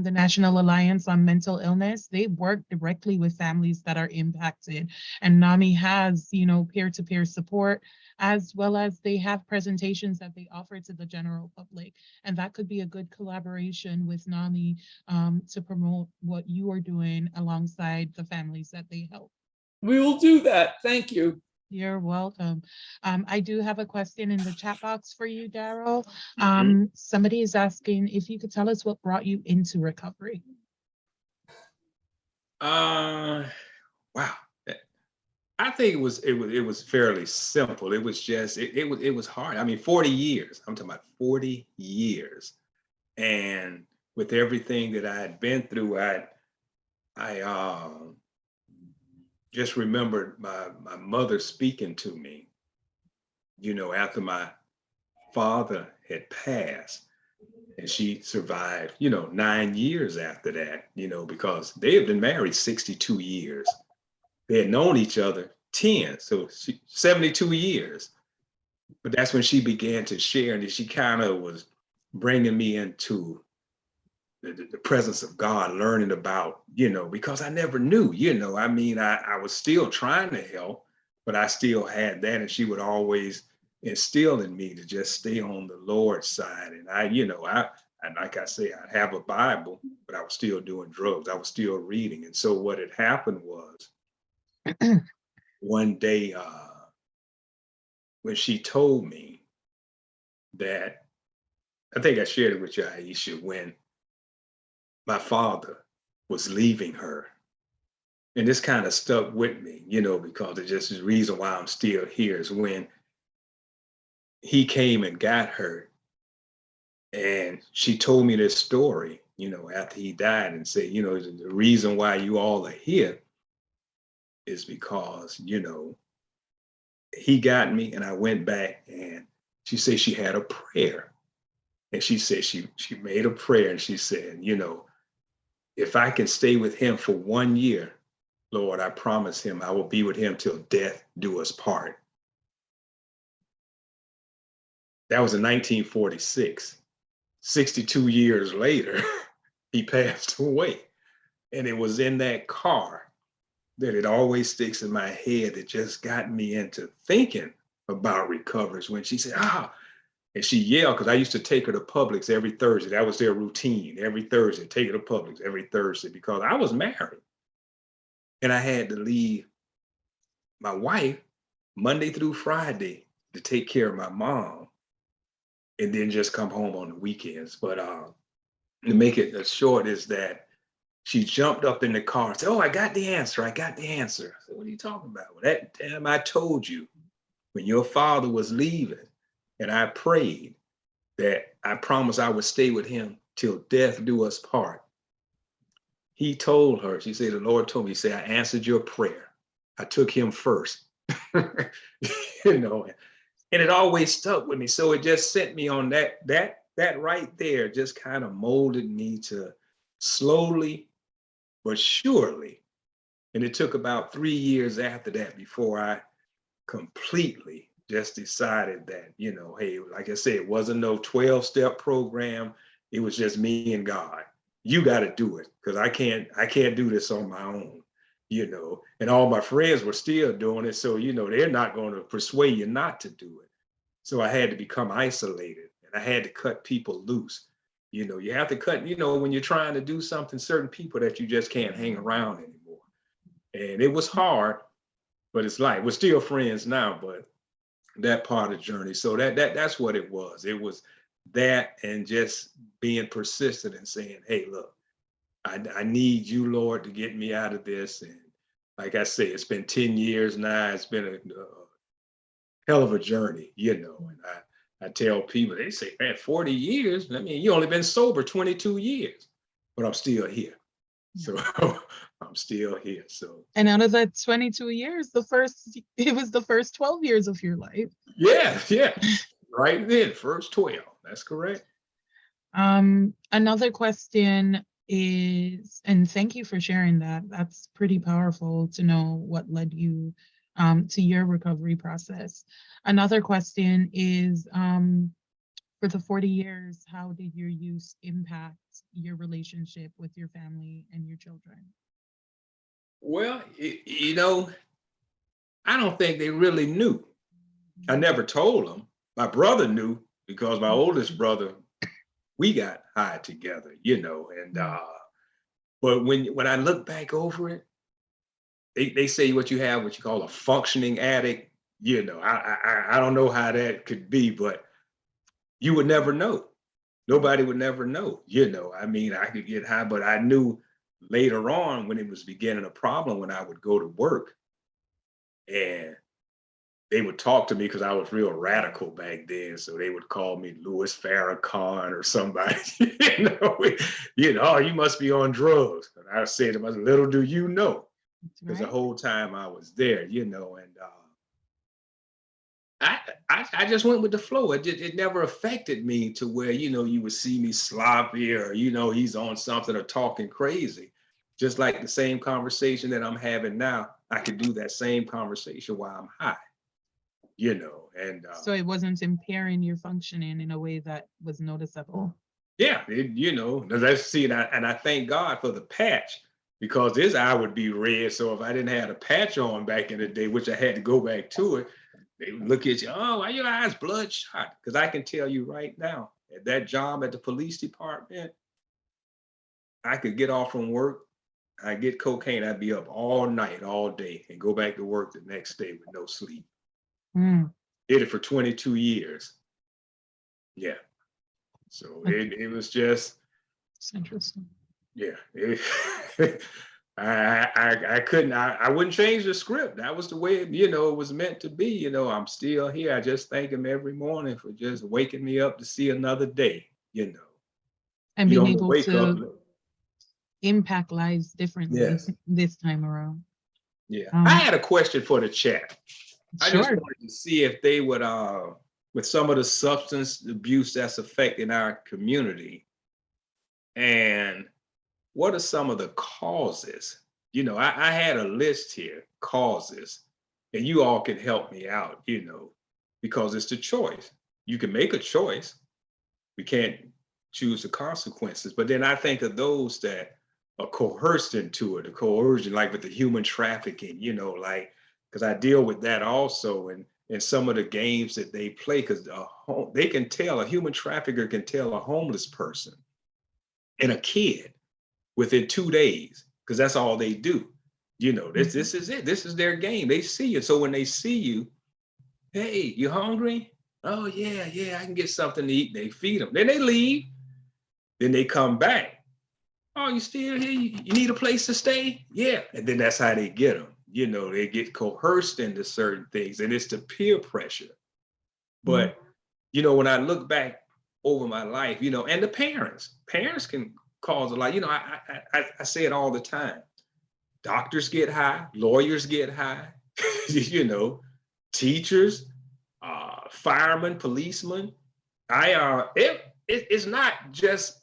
the National Alliance on Mental Illness, they work directly with families that are impacted. And NAMI has, peer-to-peer support, as well as they have presentations that they offer to the general public. And that could be a good collaboration with NAMI to promote what you are doing alongside the families that they help. We will do that. Thank you. You're welcome. I do have a question in the chat box for you, Daryl. Somebody is asking if you could tell us what brought you into recovery. Wow. I think it was fairly simple. It was just it was hard. I mean, 40 years. I'm talking about 40 years, and with everything that I had been through, I just remembered my mother speaking to me, after my father had passed, and she survived, 9 years after that, because they had been married 62 years. They had known each other 10, so 72 years. But that's when she began to share, and she kind of was bringing me into the presence of God, learning about, because I never knew, I mean, I was still trying to help, but I still had that. And she would always instill in me to just stay on the Lord's side. And and like I say, I have a Bible, but I was still doing drugs. I was still reading. And so what had happened was one day when she told me that, I think I shared it with you, Aisha, when my father was leaving her. And this kind of stuck with me, because it's just the reason why I'm still here is when he came and got her. And she told me this story, after he died, and said, the reason why you all are here is because, he got me, and I went back, and she said she had a prayer. And she said she made a prayer, and she said, if I can stay with him for 1 year, Lord, I promise him I will be with him till death do us part. That was in 1946. 62 years later, he passed away. And it was in that car that it always sticks in my head that just got me into thinking about recoveries when she said, and she yelled, because I used to take her to Publix every Thursday. That was their routine. Every Thursday, take her to Publix every Thursday, because I was married. And I had to leave my wife Monday through Friday to take care of my mom, and then just come home on the weekends. But to make it short is that she jumped up in the car and said, "Oh, I got the answer. I got the answer." I said, "What are you talking about?" Well, that time I told you when your father was leaving, and I prayed that I promised I would stay with him till death do us part. He told her, she said, the Lord told me, he said, I answered your prayer. I took him first. And it always stuck with me. So it just sent me on that right there just kind of molded me to slowly but surely. And it took about 3 years after that before I completely just decided that, hey, like I said, it wasn't no 12-step program. It was just me and God. You got to do it, because I can't do this on my own, and all my friends were still doing it. So, they're not going to persuade you not to do it. So I had to become isolated, and I had to cut people loose. You have to cut, when you're trying to do something, certain people that you just can't hang around anymore. And it was hard, but it's like, we're still friends now, but that part of the journey. So that's what it was. It was that, and just being persistent and saying, hey, look, I need you, Lord, to get me out of this. And like I say, it's been 10 years now. It's been a hell of a journey, and I tell people, they say, man, 40 years. I mean, you only been sober 22 years, but I'm still here. So I'm still here. So, and out of that 22 years, it was the first 12 years of your life. Yeah. Right then, first 12. That's correct. Another question is, and thank you for sharing that. That's pretty powerful to know what led you to your recovery process. Another question is, For the 40 years, how did your use impact your relationship with your family and your children? Well, I don't think they really knew. I never told them. My brother knew because my oldest brother, we got high together, and Mm. but when I look back over it, they say what you call a functioning addict. I don't know how that could be, but you would never know. Nobody would never know. I mean, I could get high, but I knew later on when it was beginning a problem when I would go to work and they would talk to me because I was real radical back then. So they would call me Louis Farrakhan or somebody, oh, you must be on drugs. And I said to myself, little do you know, That's because the right. whole time I was there, and I just went with the flow. It never affected me to where, you would see me sloppy or, he's on something or talking crazy. Just like the same conversation that I'm having now, I could do that same conversation while I'm high, and So it wasn't impairing your functioning in a way that was noticeable. yeah, let's see. And I thank God for the patch because this eye would be red. So if I didn't have a patch on back in the day, which I had to go back to it, they would look at you, oh, why your eyes bloodshot? Because I can tell you right now, at that job at the police department, I could get off from work, I get cocaine, I'd be up all night, all day, and go back to work the next day with no sleep. Mm. Did it for 22 years. Yeah. So it was just, It's interesting. yeah. I couldn't, I wouldn't change the script. That was the way it was meant to be. I'm still here. I just thank him every morning for just waking me up to see another day. And You being don't able wake up. to impact lives differently Yes. this time around. Yeah. I had a question for the chat. I just Sure. wanted to see if they would, with some of the substance abuse that's affecting our community, and what are some of the causes? I had a list here, causes, and you all can help me out, because it's the choice. You can make a choice. We can't choose the consequences. But then I think of those that are coerced into it, the coercion, like with the human trafficking, like, because I deal with that also. And in some of the games that they play, because they can tell, a human trafficker can tell a homeless person and a kid within 2 days, because that's all they do. This is it. This is their game. They see you. So when they see you, hey, you hungry? Oh yeah, I can get something to eat. They feed them. Then they leave. Then they come back. Oh, you still here? You need a place to stay? Yeah. And then that's how they get them. They get coerced into certain things, and it's the peer pressure. But when I look back over my life, and the parents can cause a lot. I say it all the time. Doctors get high, lawyers get high, teachers, firemen, policemen. It's not just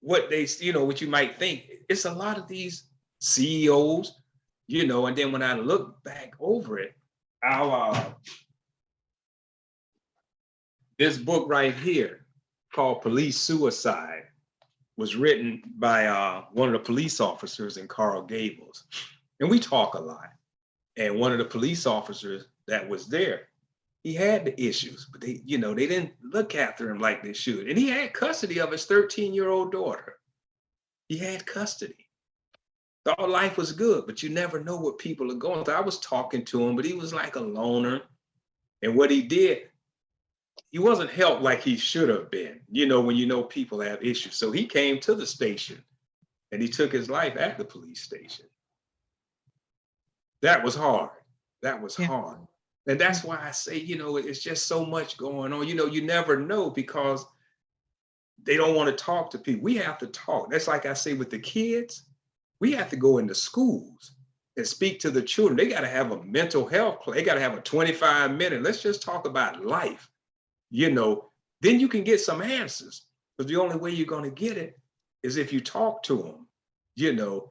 what what you might think. It's a lot of these CEOs, and then when I look back over it, our this book right here called Police Suicide was written by one of the police officers in Coral Gables. And we talk a lot. And one of the police officers that was there, he had the issues, but they didn't look after him like they should. And he had custody of his 13-year-old daughter. He had custody. Thought life was good, but you never know what people are going through. I was talking to him, but he was like a loner. And what he did, he wasn't helped like he should have been, when people have issues. So he came to the station and he took his life at the police station. That was hard. That was hard. And that's why I say, it's just so much going on. You never know because they don't want to talk to people. We have to talk. That's like I say with the kids, we have to go into schools and speak to the children. They got to have a mental health class. They got to have a 25-minute. Let's just talk about life. Then you can get some answers. But the only way you're going to get it is if you talk to them.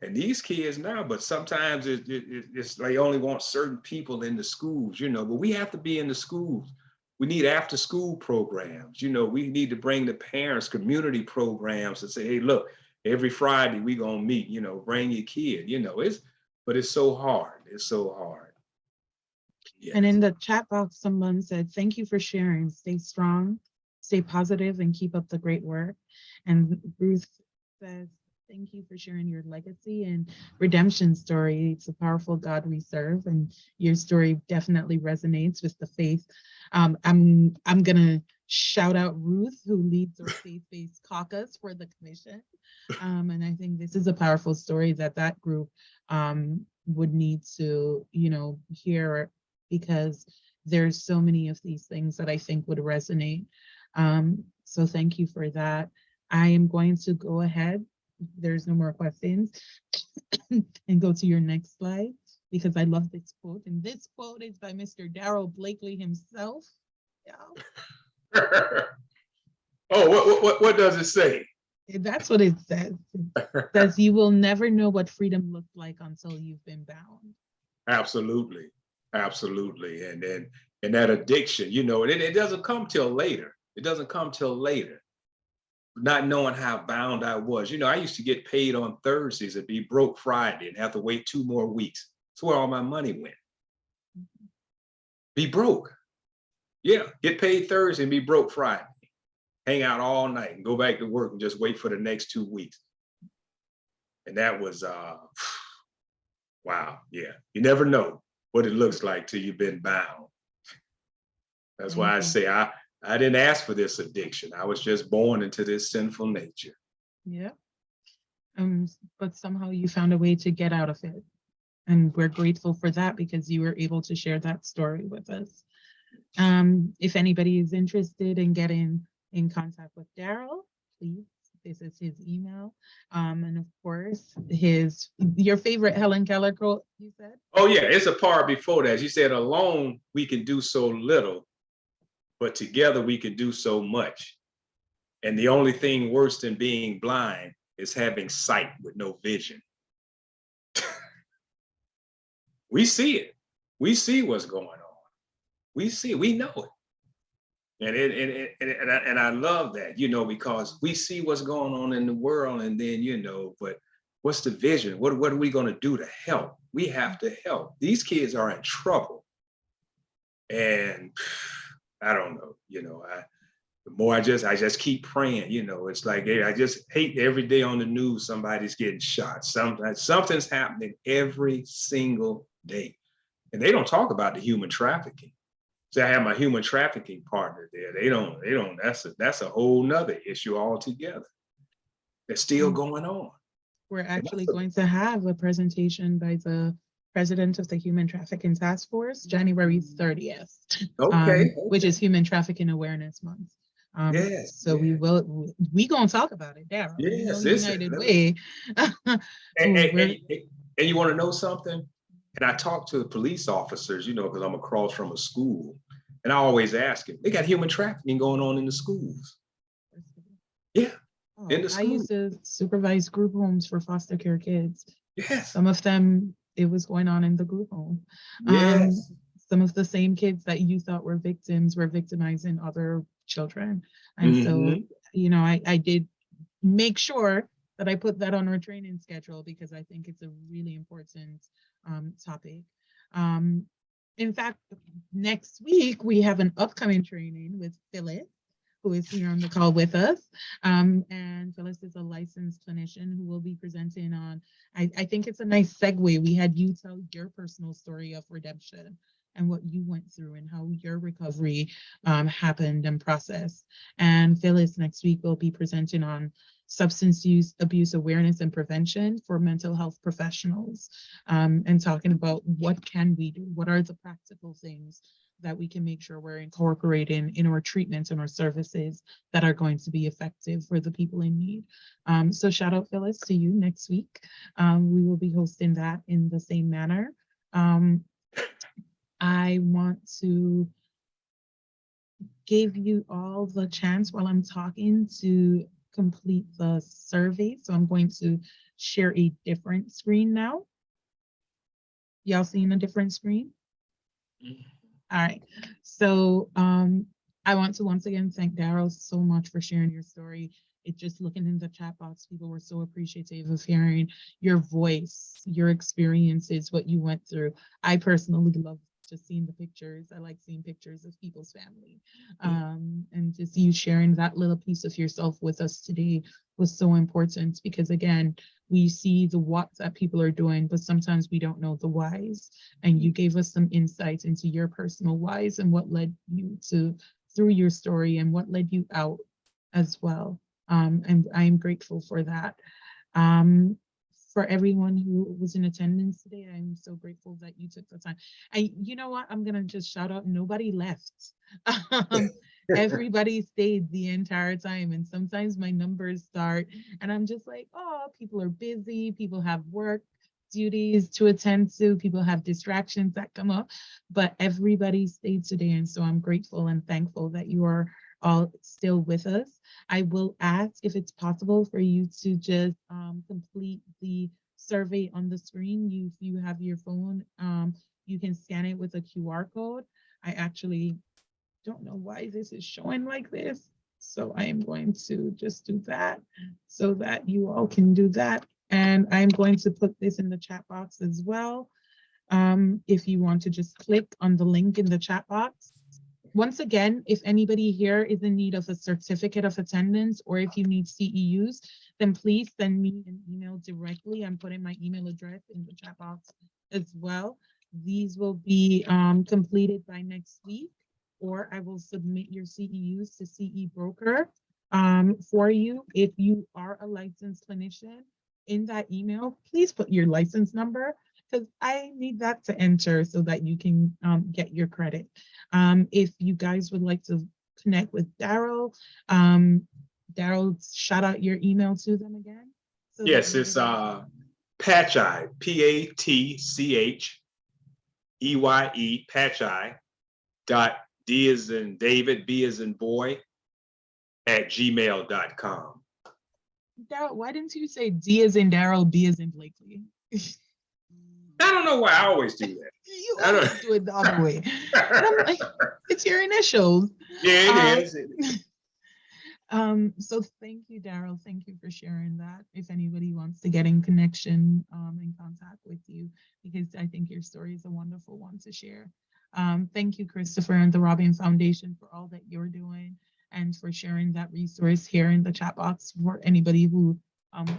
And these kids now, but sometimes it's they only want certain people in the schools, but we have to be in the schools. We need after school programs. We need to bring the parents community programs and say, hey, look, every Friday we gonna meet, bring your kid, but it's so hard. It's so hard. Yes. And in the chat box, someone said, thank you for sharing. Stay strong, stay positive, and keep up the great work. And Ruth says, thank you for sharing your legacy and redemption story. It's a powerful God we serve, and your story definitely resonates with the faith. I'm gonna shout out Ruth, who leads our faith-based caucus for the commission. And I think this is a powerful story that group would need to, hear, because there's so many of these things that I think would resonate. So thank you for that. I am going to go ahead, there's no more questions, and go to your next slide, because I love this quote. And this quote is by Mr. Daryl Blakely himself. Yeah. Oh, what does it say? That's what it says. It says, you will never know what freedom looked like until you've been bound. Absolutely. Absolutely. And that addiction, it doesn't come till later. It doesn't come till later. Not knowing how bound I was. I used to get paid on Thursdays and be broke Friday and have to wait 2 more weeks. That's where all my money went. Be broke. Yeah, get paid Thursday and be broke Friday. Hang out all night and go back to work and just wait for the next 2 weeks. And that was, wow, yeah. You never know what it looks like till you've been bound. That's why I say I didn't ask for this addiction. I was just born into this sinful nature. Yeah. But somehow you found a way to get out of it. And we're grateful for that, because you were able to share that story with us. If anybody is interested in getting in contact with Daryl, please, this is his email. And of course, your favorite Helen Keller quote, you said? Oh yeah, it's a part before that. She said, alone we can do so little, but together we can do so much. And the only thing worse than being blind is having sight with no vision. We see it. We see what's going on. We see it. We know it. And I love that, because we see what's going on in the world, and then, but what's the vision? What are we going to do to help? We have to help. These kids are in trouble. And I don't know, the more I just keep praying, it's like, I just hate every day on the news, somebody's getting shot. Something's happening every single day. And they don't talk about the human trafficking. So I have my human trafficking partner there. They don't, that's a whole nother issue altogether. That's still going on. We're actually going to have a presentation by the president of the Human Trafficking Task Force, January 30th, which is Human Trafficking Awareness Month. Yes. So we gonna talk about it, Daryl. Yes, United Way. And you want to know something? And I talk to the police officers, because I'm across from a school, and I always ask them, they got human trafficking going on in the schools. Yeah. In the schools. I used to supervise group homes for foster care kids. Yes. Some of them, it was going on in the group home. Yes. Some of the same kids that you thought were victims were victimizing other children. And so, I did make sure that I put that on our training schedule, because I think it's a really important topic. In fact, next week we have an upcoming training with Phyllis, who is here on the call with us. And Phyllis is a licensed clinician who will be presenting on, I think it's a nice segue. We had you tell your personal story of redemption and what you went through and how your recovery happened and processed. And Phyllis next week will be presenting on substance use abuse awareness and prevention for mental health professionals, and talking about what can we do, what are the practical things that we can make sure we're incorporating in our treatments and our services that are going to be effective for the people in need. So shout out, Phyllis, to you next week. We will be hosting that in the same manner. I want to give you all the chance while I'm talking to complete the survey. So I'm going to share a different screen now. Y'all seeing a different screen? All right. So I want to once again thank Daryl so much for sharing your story. It just looking in the chat box, people were so appreciative of hearing your voice, your experiences, what you went through. I personally love just seeing the pictures. I like seeing pictures of people's family. And just you sharing that little piece of yourself with us today was so important because again, we see the what that people are doing, but sometimes we don't know the whys. And you gave us some insights into your personal whys and what led you to through your story and what led you out as well. And I am grateful for that. Um, for everyone who was in attendance today, I'm so grateful that you took the time. You know what? I'm gonna just shout out. Nobody left. Um, everybody stayed the entire time, and sometimes my numbers start, and I'm just like, oh, people are busy. People have work duties to attend to. People have distractions that come up, but everybody stayed today, and so I'm grateful and thankful that you are all still with us. I will ask if it's possible for you to just complete the survey on the screen. If you have your phone, you can scan it with a QR code. I actually don't know why this is showing like this. So I am going to just do that so that you all can do that. And I'm going to put this in the chat box as well. If you want to just click on the link in the chat box. Once again, if anybody here is in need of a certificate of attendance or if you need CEUs, then please send me an email directly. I'm putting my email address in the chat box as well. These will be completed by next week, or I will submit your CEUs to CE Broker for you. If you are a licensed clinician, in that email, please put your license number because I need that to enter so that you can get your credit. If you guys would like to connect with Daryl, Daryl, shout out your email to them again. So Yes, it's Patcheye, PATCHEYE, Patcheye, dot D as in David, B as in boy, at gmail.com. Daryl, why didn't you say D as in Daryl, B as in Blakely? I don't know why I always do that. You always do it the other way. And I'm like, it's your initials. Yeah, it is. So thank you, Daryl. Thank you for sharing that. If anybody wants to get in connection, in contact with you, because I think your story is a wonderful one to share. Thank you, Christopher and the Robin Foundation for all that you're doing and for sharing that resource here in the chat box for anybody who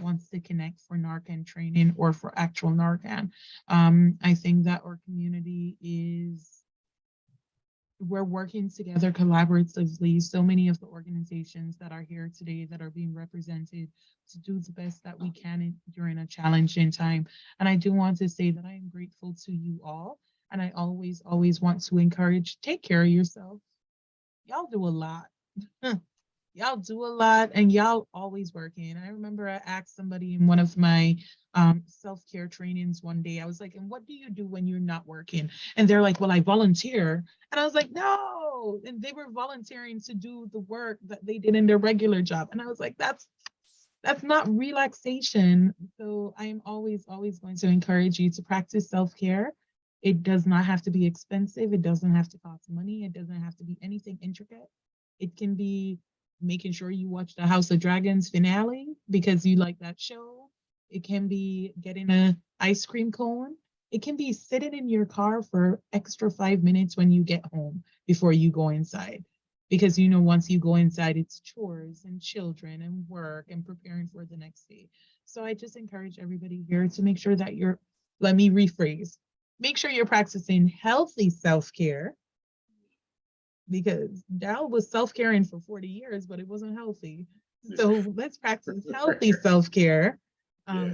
wants to connect for Narcan training or for actual Narcan. I think that our community we're working together collaboratively. So many of the organizations that are here today that are being represented to do the best that we can during a challenging time. And I do want to say that I am grateful to you all. And I always, always want to encourage, take care of yourself. Y'all do a lot. Y'all do a lot and y'all always working. I remember I asked somebody in one of my self-care trainings one day, I was like, and what do you do when you're not working? And they're like, well, I volunteer. And I was like, no. And they were volunteering to do the work that they did in their regular job. And I was like, that's not relaxation. So I am always, always going to encourage you to practice self-care. It does not have to be expensive. It doesn't have to cost money. It doesn't have to be anything intricate. It can be making sure you watch the House of Dragons finale because you like that show. It can be getting a ice cream cone. It can be sitting in your car for extra 5 minutes when you get home before you go inside. Because once you go inside, it's chores and children and work and preparing for the next day. So I just encourage everybody here to make sure that let me rephrase, make sure you're practicing healthy self-care because Daryl was self-caring for 40 years, but it wasn't healthy. So let's practice healthy self-care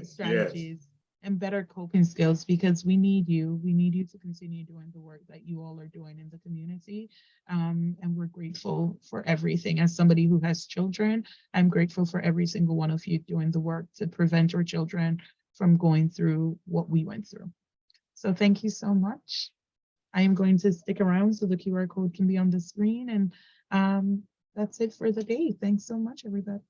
strategies and better coping skills because we need you. We need you to continue doing the work that you all are doing in the community. And we're grateful for everything. As somebody who has children, I'm grateful for every single one of you doing the work to prevent your children from going through what we went through. So thank you so much. I am going to stick around so the QR code can be on the screen. And that's it for the day. Thanks so much, everybody.